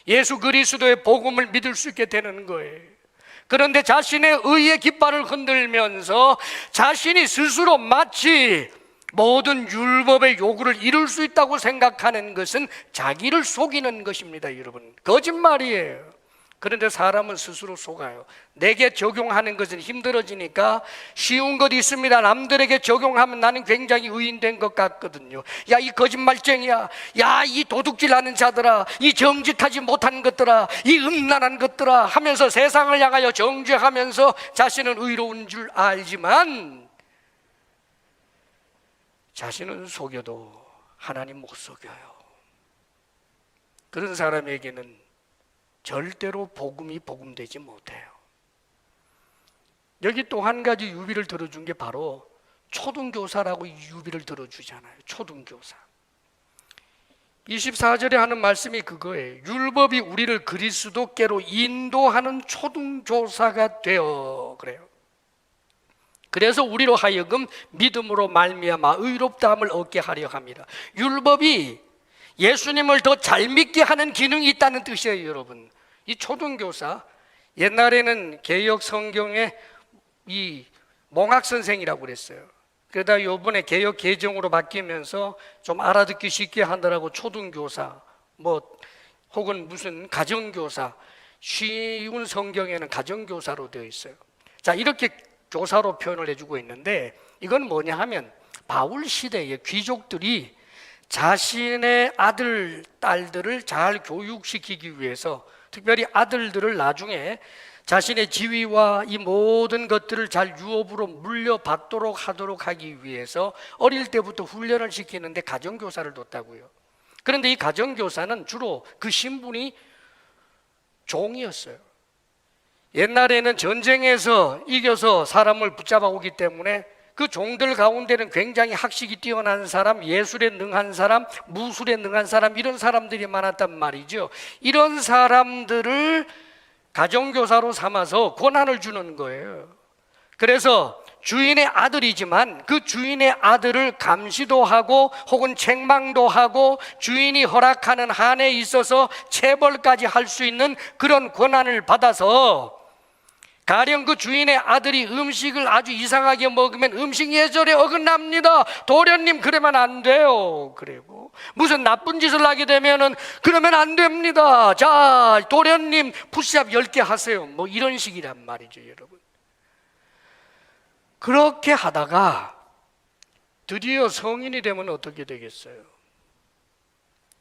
예수 그리스도의 복음을 믿을 수 있게 되는 거예요. 그런데 자신의 의의 깃발을 흔들면서 자신이 스스로 마치 모든 율법의 요구를 이룰 수 있다고 생각하는 것은 자기를 속이는 것입니다. 여러분, 거짓말이에요. 그런데 사람은 스스로 속아요. 내게 적용하는 것은 힘들어지니까 쉬운 것 있습니다. 남들에게 적용하면 나는 굉장히 의인된 것 같거든요. 야, 이 거짓말쟁이야. 야, 이 도둑질하는 자들아. 이 정직하지 못한 것들아. 이 음란한 것들아 하면서 세상을 향하여 정죄하면서 자신은 의로운 줄 알지만 자신은 속여도 하나님 못 속여요. 그런 사람에게는 절대로 복음이 복음되지 못해요. 여기 또 한 가지 유비를 들어준 게 바로 초등교사라고 유비를 들어주잖아요. 초등교사. 24절에 하는 말씀이 그거예요. 율법이 우리를 그리스도께로 인도하는 초등교사가 되어 그래요. 그래서 우리로 하여금 믿음으로 말미암아 의롭다함을 얻게 하려 합니다. 율법이 예수님을 더 잘 믿게 하는 기능이 있다는 뜻이에요. 여러분, 이 초등교사, 옛날에는 개역 성경에 이 몽학 선생이라고 그랬어요. 그러다 이번에 개역 개정으로 바뀌면서 좀 알아듣기 쉽게 하느라고 초등교사, 혹은 무슨 가정교사, 쉬운 성경에는 가정교사로 되어 있어요. 자, 이렇게 교사로 표현을 해주고 있는데 이건 뭐냐 하면 바울 시대의 귀족들이 자신의 아들, 딸들을 잘 교육시키기 위해서, 특별히 아들들을 나중에 자신의 지위와 이 모든 것들을 잘 유업으로 물려받도록 하도록 하기 위해서 어릴 때부터 훈련을 시키는데 가정교사를 뒀다고요. 그런데 이 가정교사는 주로 그 신분이 종이었어요. 옛날에는 전쟁에서 이겨서 사람을 붙잡아 오기 때문에 그 종들 가운데는 굉장히 학식이 뛰어난 사람, 예술에 능한 사람, 무술에 능한 사람, 이런 사람들이 많았단 말이죠. 이런 사람들을 가정교사로 삼아서 권한을 주는 거예요. 그래서 주인의 아들이지만 그 주인의 아들을 감시도 하고 혹은 책망도 하고 주인이 허락하는 한에 있어서 체벌까지 할 수 있는 그런 권한을 받아서, 가령 그 주인의 아들이 음식을 아주 이상하게 먹으면 음식 예절에 어긋납니다. 도련님 그러면 안 돼요. 그리고 무슨 나쁜 짓을 하게 되면은 그러면 안 됩니다. 자, 도련님 푸시업 10개 하세요. 이런 식이란 말이죠, 여러분. 그렇게 하다가 드디어 성인이 되면 어떻게 되겠어요?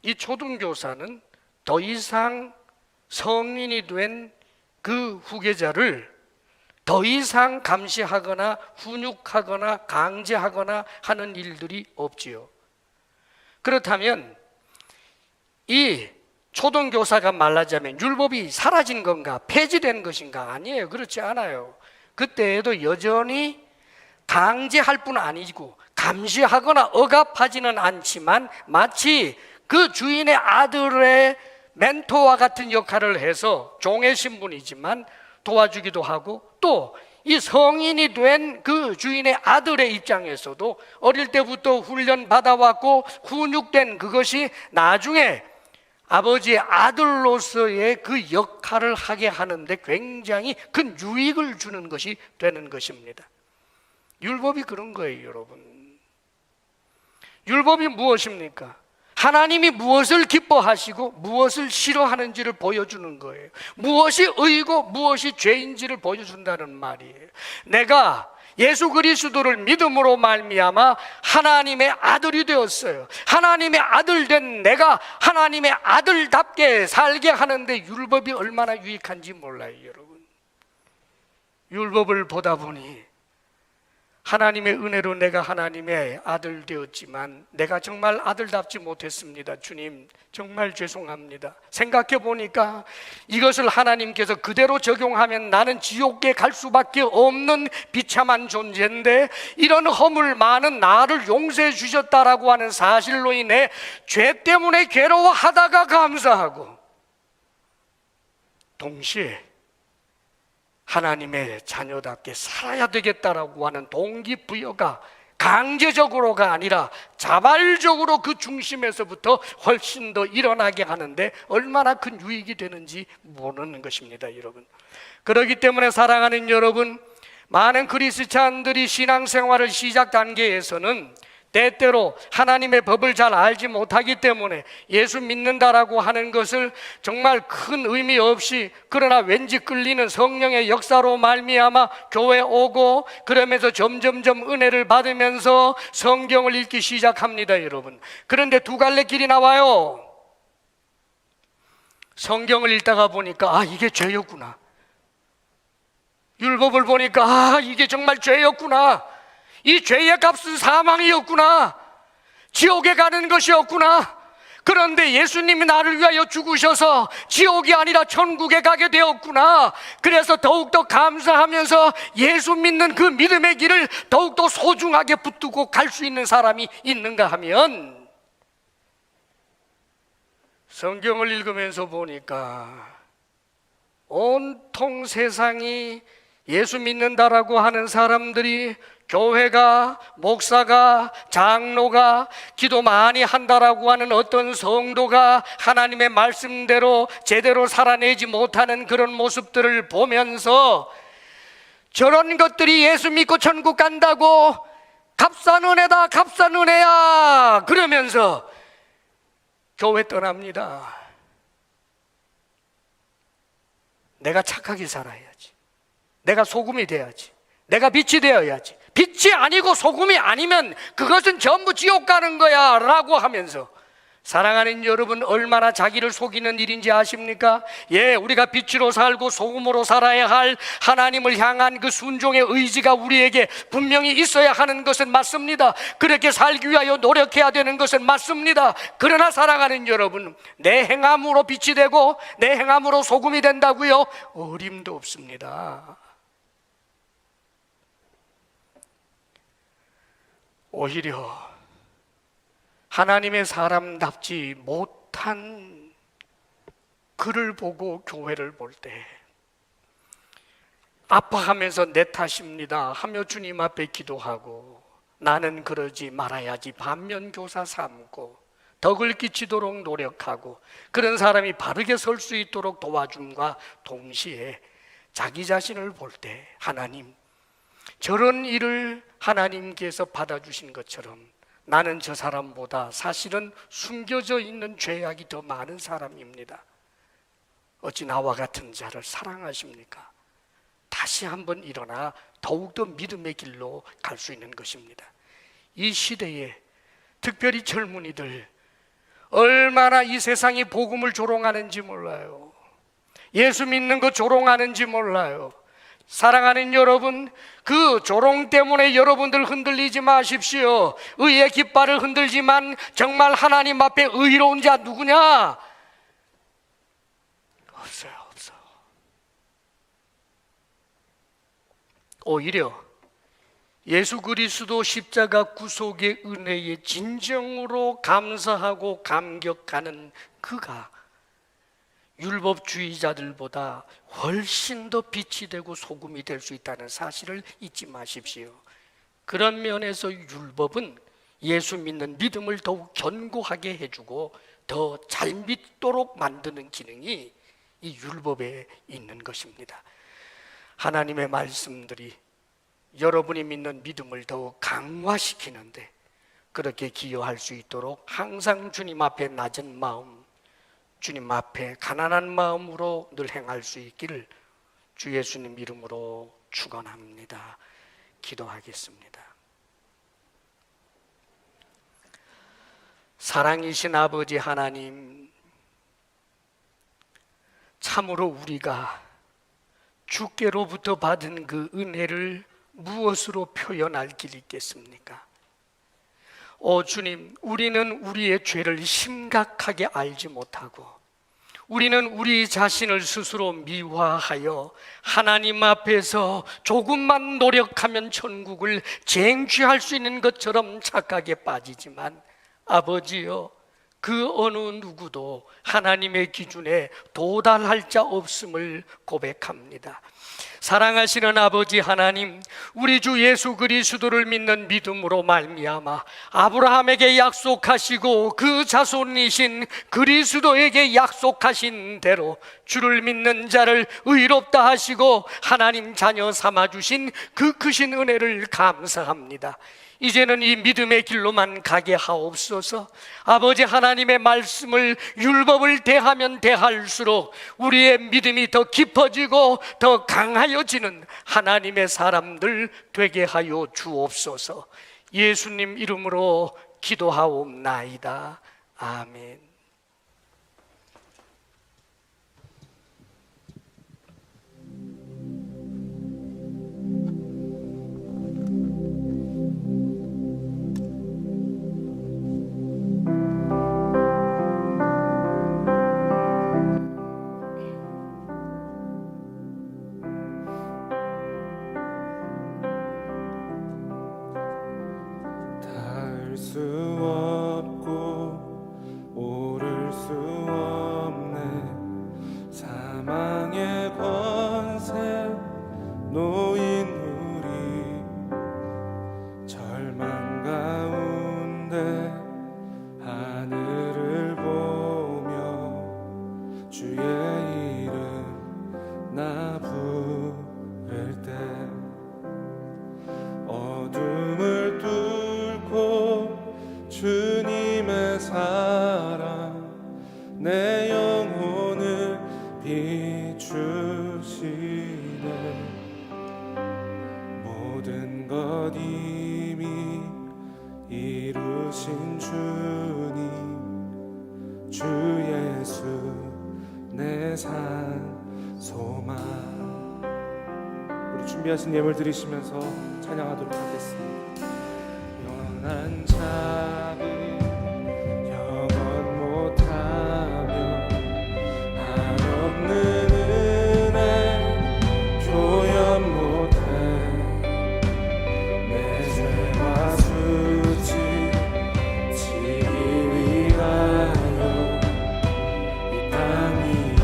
이 초등교사는 더 이상 성인이 된 그 후계자를 더 이상 감시하거나 훈육하거나 강제하거나 하는 일들이 없지요. 그렇다면 이 초등교사가 말하자면 율법이 사라진 건가, 폐지된 것인가? 아니에요. 그렇지 않아요. 그때에도 여전히 강제할 뿐 아니고 감시하거나 억압하지는 않지만 마치 그 주인의 아들의 멘토와 같은 역할을 해서 종의 신분이지만 도와주기도 하고, 또 이 성인이 된 그 주인의 아들의 입장에서도 어릴 때부터 훈련 받아왔고 훈육된 그것이 나중에 아버지의 아들로서의 그 역할을 하게 하는데 굉장히 큰 유익을 주는 것이 되는 것입니다. 율법이 그런 거예요, 여러분. 율법이 무엇입니까? 하나님이 무엇을 기뻐하시고 무엇을 싫어하는지를 보여주는 거예요. 무엇이 의고 무엇이 죄인지를 보여준다는 말이에요. 내가 예수 그리스도를 믿음으로 말미암아 하나님의 아들이 되었어요. 하나님의 아들 된 내가 하나님의 아들답게 살게 하는데 율법이 얼마나 유익한지 몰라요, 여러분. 율법을 보다 보니 하나님의 은혜로 내가 하나님의 아들 되었지만 내가 정말 아들답지 못했습니다. 주님, 정말 죄송합니다. 생각해 보니까 이것을 하나님께서 그대로 적용하면 나는 지옥에 갈 수밖에 없는 비참한 존재인데 이런 허물 많은 나를 용서해 주셨다라고 하는 사실로 인해 죄 때문에 괴로워하다가 감사하고, 동시에 하나님의 자녀답게 살아야 되겠다라고 하는 동기부여가 강제적으로가 아니라 자발적으로 그 중심에서부터 훨씬 더 일어나게 하는데 얼마나 큰 유익이 되는지 모르는 것입니다, 여러분. 그렇기 때문에 사랑하는 여러분, 많은 그리스찬들이 신앙생활을 시작 단계에서는 때때로 하나님의 법을 잘 알지 못하기 때문에 예수 믿는다라고 하는 것을 정말 큰 의미 없이, 그러나 왠지 끌리는 성령의 역사로 말미암아 교회 오고, 그러면서 점점점 은혜를 받으면서 성경을 읽기 시작합니다, 여러분. 그런데 두 갈래 길이 나와요. 성경을 읽다가 보니까 아, 이게 죄였구나. 율법을 보니까 아, 이게 정말 죄였구나. 이 죄의 값은 사망이었구나. 지옥에 가는 것이었구나. 그런데 예수님이 나를 위하여 죽으셔서 지옥이 아니라 천국에 가게 되었구나. 그래서 더욱더 감사하면서 예수 믿는 그 믿음의 길을 더욱더 소중하게 붙들고 갈 수 있는 사람이 있는가 하면, 성경을 읽으면서 보니까 온통 세상이 예수 믿는다라고 하는 사람들이, 교회가, 목사가, 장로가, 기도 많이 한다라고 하는 어떤 성도가 하나님의 말씀대로 제대로 살아내지 못하는 그런 모습들을 보면서, 저런 것들이 예수 믿고 천국 간다고 값싼 은혜다, 값싼 은혜야 그러면서 교회 떠납니다. 내가 착하게 살아야지. 내가 소금이 돼야지. 내가 빛이 되어야지. 빛이 아니고 소금이 아니면 그것은 전부 지옥 가는 거야 라고 하면서, 사랑하는 여러분, 얼마나 자기를 속이는 일인지 아십니까? 예, 우리가 빛으로 살고 소금으로 살아야 할 하나님을 향한 그 순종의 의지가 우리에게 분명히 있어야 하는 것은 맞습니다. 그렇게 살기 위하여 노력해야 되는 것은 맞습니다. 그러나 사랑하는 여러분, 내 행함으로 빛이 되고 내 행함으로 소금이 된다고요? 어림도 없습니다. 오히려 하나님의 사람답지 못한 그를 보고 교회를 볼 때 아파하면서 내 탓입니다 하며 주님 앞에 기도하고, 나는 그러지 말아야지 반면교사 삼고 덕을 끼치도록 노력하고, 그런 사람이 바르게 설 수 있도록 도와줌과 동시에 자기 자신을 볼 때, 하나님, 저런 일을 하나님께서 받아주신 것처럼 나는 저 사람보다 사실은 숨겨져 있는 죄악이 더 많은 사람입니다. 어찌 나와 같은 자를 사랑하십니까? 다시 한번 일어나 더욱더 믿음의 길로 갈 수 있는 것입니다. 이 시대에 특별히 젊은이들 얼마나 이 세상이 복음을 조롱하는지 몰라요. 예수 믿는 거 조롱하는지 몰라요. 사랑하는 여러분, 그 조롱 때문에 여러분들 흔들리지 마십시오. 의의 깃발을 흔들지만 정말 하나님 앞에 의로운 자 누구냐? 없어요, 없어. 오히려 예수 그리스도 십자가 구속의 은혜에 진정으로 감사하고 감격하는 그가 율법주의자들보다 훨씬 더 빛이 되고 소금이 될 수 있다는 사실을 잊지 마십시오. 그런 면에서 율법은 예수 믿는 믿음을 더욱 견고하게 해주고 더 잘 믿도록 만드는 기능이 이 율법에 있는 것입니다. 하나님의 말씀들이 여러분이 믿는 믿음을 더욱 강화시키는데 그렇게 기여할 수 있도록 항상 주님 앞에 낮은 마음, 주님 앞에 가난한 마음으로 늘 행할 수 있기를 주 예수님 이름으로 축원합니다. 기도하겠습니다. 사랑이신 아버지 하나님, 참으로 우리가 주께로부터 받은 그 은혜를 무엇으로 표현할 길이 있겠습니까? 오 주님, 우리는 우리의 죄를 심각하게 알지 못하고 우리는 우리 자신을 스스로 미화하여 하나님 앞에서 조금만 노력하면 천국을 쟁취할 수 있는 것처럼 착각에 빠지지만 아버지여, 그 어느 누구도 하나님의 기준에 도달할 자 없음을 고백합니다. 사랑하시는 아버지 하나님, 우리 주 예수 그리스도를 믿는 믿음으로 말미암아 아브라함에게 약속하시고 그 자손이신 그리스도에게 약속하신 대로 주를 믿는 자를 의롭다 하시고 하나님 자녀 삼아주신 그 크신 은혜를 감사합니다. 이제는 이 믿음의 길로만 가게 하옵소서. 아버지 하나님의 말씀을, 율법을 대하면 대할수록 우리의 믿음이 더 깊어지고 더 강하여지는 하나님의 사람들 되게 하여 주옵소서. 예수님 이름으로 기도하옵나이다. 아멘. 닿을 수 없고 오를 수 없네. 사망의 권세 놓인 우리 절망 가운데 하늘을 보며 주의 이름 나 부를 때 어둠을 뚫고 주님의 사랑 내 영혼을 비추시네. 모든 것 이미 이루신 주님, 주 예수 내 산 소망. 우리 준비하신 예물 드리시면서 찬양하도록 하겠습니다. 연한 자비 영원 못하며 한없는 은혜 교연 못해 내 죄와 수치 지기 위하여 이 땅 위에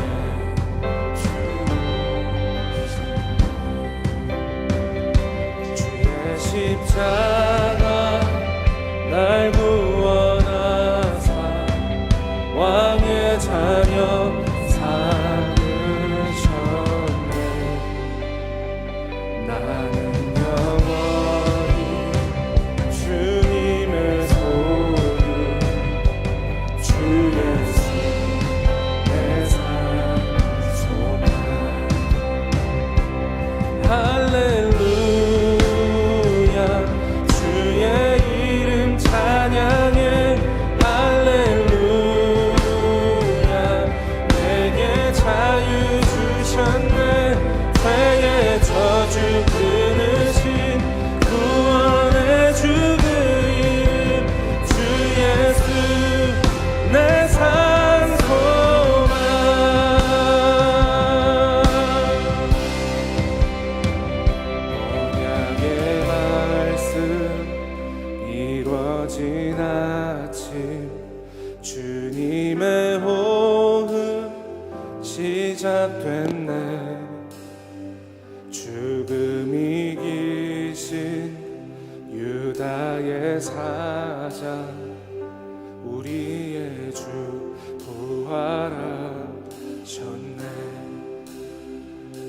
주의 십자가 날 구원하사 왕의 자녀 삼으셨네. 나는 영원히 주님의 소유, 주 예수 내 산 소망. 할렐루야 주의 이름 찬양해. 할렐루야 내게 자유 주셨네. 죄의 저주 끊으신 구원의 주 그 이름 주 예수 내 산 소망. 언약의 말씀 이루어진 아침 주님의 호흡 시작됐네. 죽음 이기신 유다의 사자 우리의 주 부활하셨네.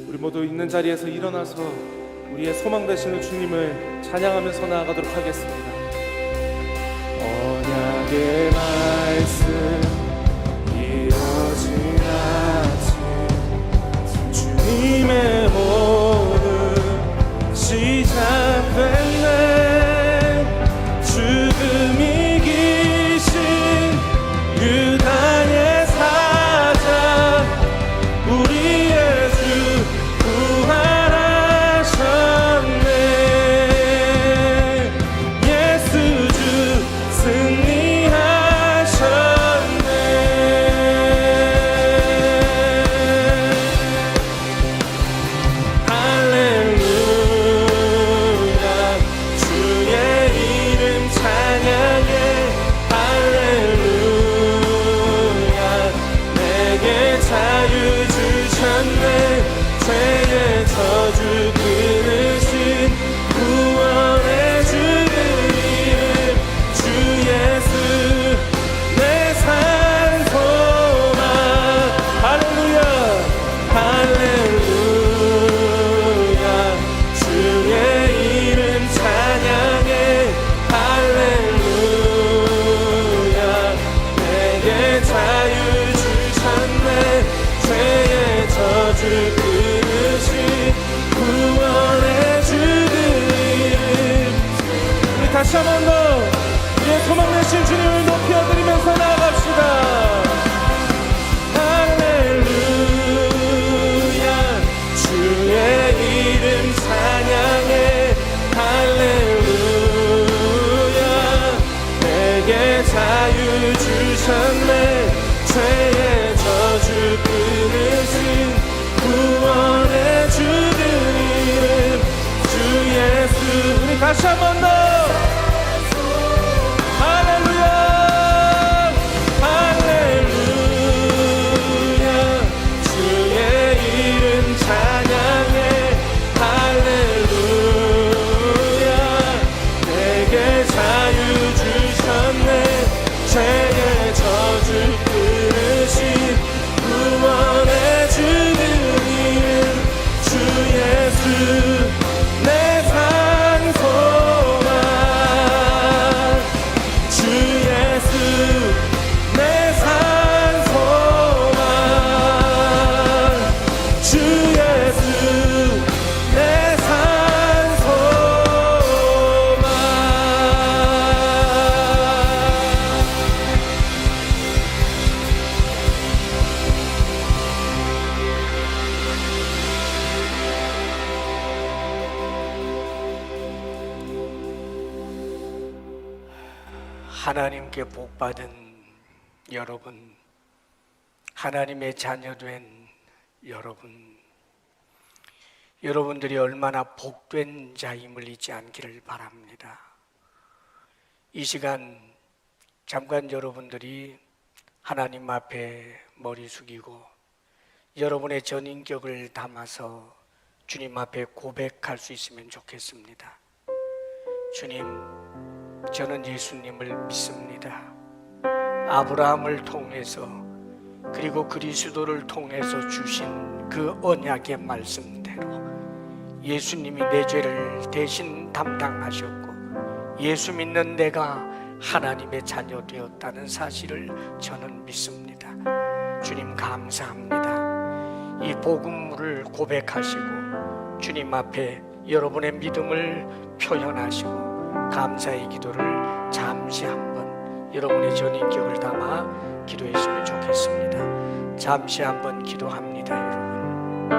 우리 모두 있는 자리에서 일어나서 우리의 소망 되시는 주님을 찬양하면서 나아가도록 하겠습니다. 언약의 말씀 이뤄진 아침 주님의 호흡 시작됐네. 죽음 이기신 유다의 사자 우리의 주 부활하셨네. 죄의 저주 끊으신 구원의 주는 이름 주 예수. 우리 다시 한 번 더 죄의 저주 끊으신 구원의 주는 이름 주 예수. 내 산 소망 주 예수. 내 산 소망 주 예수. 내 산 소망. 하나님께 복받은 여러분, 하나님의 자녀된 여러분, 여러분들이 얼마나 복된 자임을 잊지 않기를 바랍니다. 이 시간 잠깐 여러분들이 하나님 앞에 머리 숙이고 여러분의 전인격을 담아서 주님 앞에 고백할 수 있으면 좋겠습니다. 주님, 저는 예수님을 믿습니다. 아브라함을 통해서 그리고 그리스도를 통해서 주신 그 언약의 말씀대로 예수님이 내 죄를 대신 담당하셨고 예수 믿는 내가 하나님의 자녀 되었다는 사실을 저는 믿습니다. 주님 감사합니다. 이 복음을 고백하시고 주님 앞에 여러분의 믿음을 표현하시고 감사의 기도를 잠시 한번 여러분의 전인격을 담아 기도했으면 좋겠습니다. 잠시 한번 기도합니다. 여러분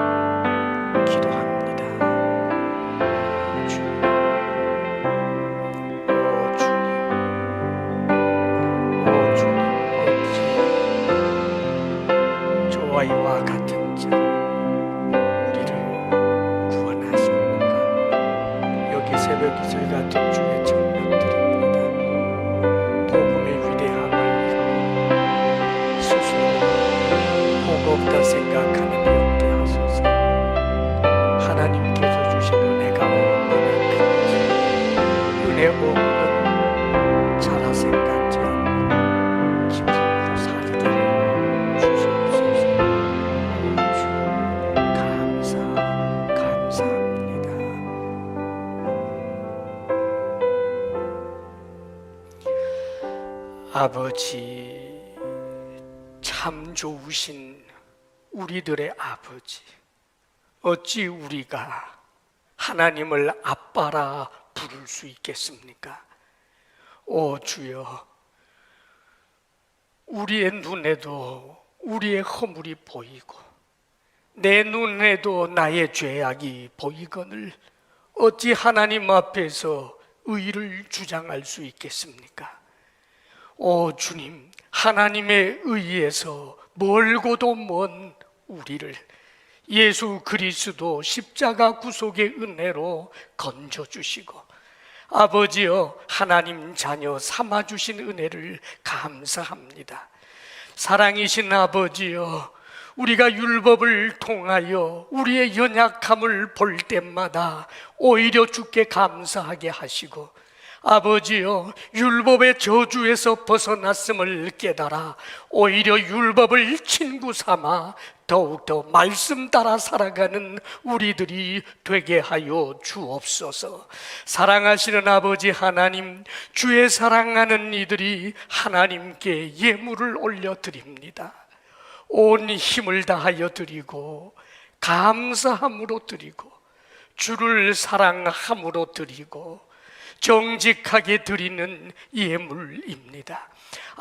기도합니다. 주님, 오 주님, 오 주님, 어찌 저와 이와 같은 자 우리를 구원하십니까? 여기 새벽 기절 같은 주의 청년들입니다. 복음의 위대함을 믿고 스스로 복 없다 생각하는 데 없게 하소서. 하나님께서 주신 은혜가 얼마나 큰지 은혜 없는 자라생 같지 않고 기쁨으로 살게 주시옵소서. 주 감사합니다. 아버지, 참 좋으신 우리들의 아버지, 어찌 우리가 하나님을 아빠라 부를 수 있겠습니까? 오 주여, 우리의 눈에도 우리의 허물이 보이고 내 눈에도 나의 죄악이 보이거늘 어찌 하나님 앞에서 의를 주장할 수 있겠습니까? 오 주님, 하나님의 의에서 멀고도 먼 우리를 예수 그리스도 십자가 구속의 은혜로 건져주시고 아버지여 하나님 자녀 삼아주신 은혜를 감사합니다. 사랑이신 아버지여, 우리가 율법을 통하여 우리의 연약함을 볼 때마다 오히려 주께 감사하게 하시고 아버지여, 율법의 저주에서 벗어났음을 깨달아 오히려 율법을 친구 삼아 더욱더 말씀 따라 살아가는 우리들이 되게 하여 주옵소서. 사랑하시는 아버지 하나님, 주의 사랑하는 이들이 하나님께 예물을 올려드립니다. 온 힘을 다하여 드리고 감사함으로 드리고 주를 사랑함으로 드리고 정직하게 드리는 예물입니다.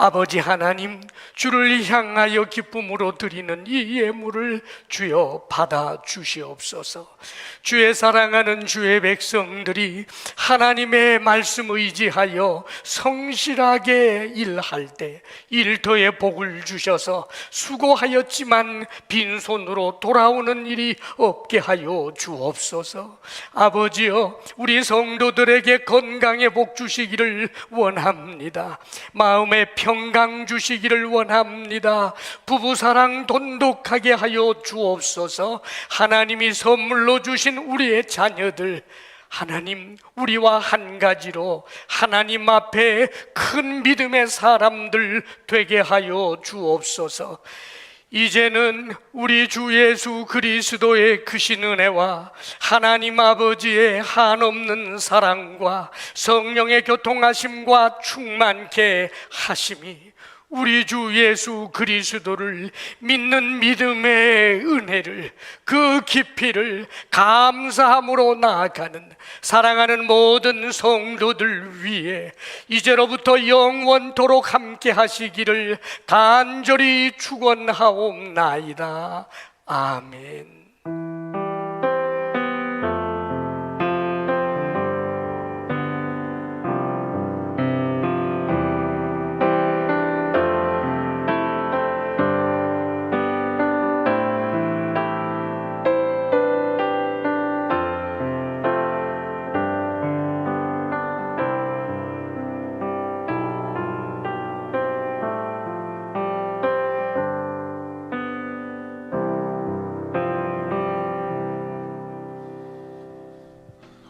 아버지 하나님, 주를 향하여 기쁨으로 드리는 이 예물을 주여 받아 주시옵소서. 주의 사랑하는 주의 백성들이 하나님의 말씀 의지하여 성실하게 일할 때 일터에 복을 주셔서 수고하였지만 빈손으로 돌아오는 일이 없게 하여 주옵소서. 아버지여, 우리 성도들에게 건강의 복 주시기를 원합니다. 마음의 평강 주시기를 원합니다. 부부사랑 돈독하게 하여 주옵소서. 하나님이 선물로 주신 우리의 자녀들, 하나님, 우리와 한 가지로 하나님 앞에 큰 믿음의 사람들 되게 하여 주옵소서. 이제는 우리 주 예수 그리스도의 크신 은혜와 하나님 아버지의 한없는 사랑과 성령의 교통하심과 충만케 하심이 우리 주 예수 그리스도를 믿는 믿음의 은혜를, 그 깊이를 감사함으로 나아가는 사랑하는 모든 성도들 위해 이제로부터 영원토록 함께 하시기를 간절히 축원하옵나이다. 아멘.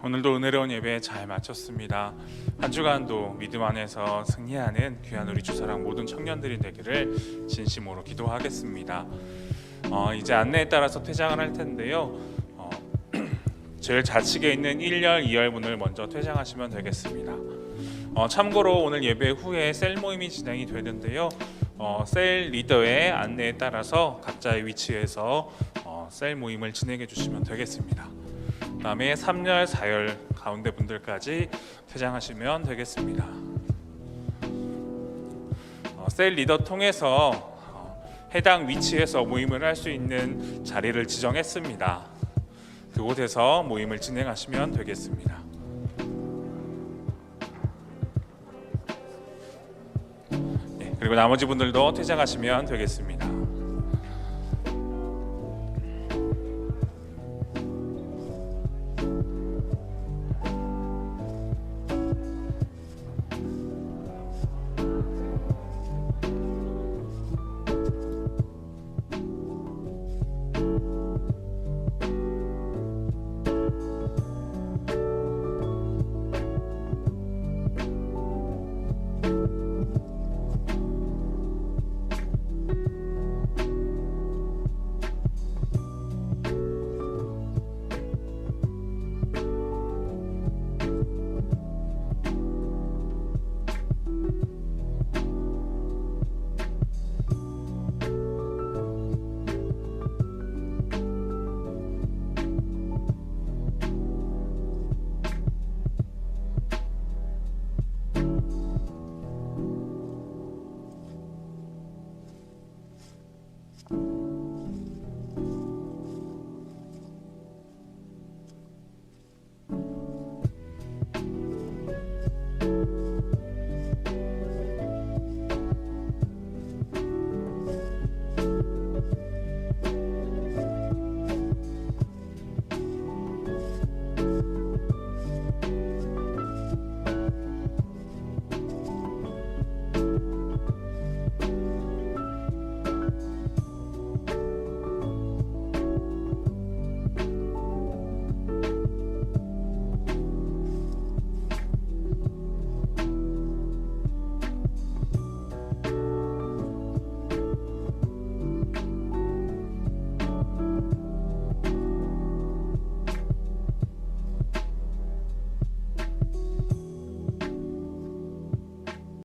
오늘도 은혜로운 예배 잘 마쳤습니다. 한 주간도 믿음 안에서 승리하는 귀한 우리 주사랑 모든 청년들이 되기를 진심으로 기도하겠습니다. 이제 안내에 따라서 퇴장을 할 텐데요. 제일 좌측에 있는 1열, 2열문을 먼저 퇴장하시면 되겠습니다. 참고로 오늘 예배 후에 셀 모임이 진행이 되는데요. 셀 리더의 안내에 따라서 각자의 위치에서 셀 모임을 진행해 주시면 되겠습니다. 그 다음에 3열, 4열 가운데 분들까지 퇴장하시면 되겠습니다. 셀 리더 통해서 해당 위치에서 모임을 할 수 있는 자리를 지정했습니다. 그곳에서 모임을 진행하시면 되겠습니다. 그리고 나머지 분들도 퇴장하시면 되겠습니다.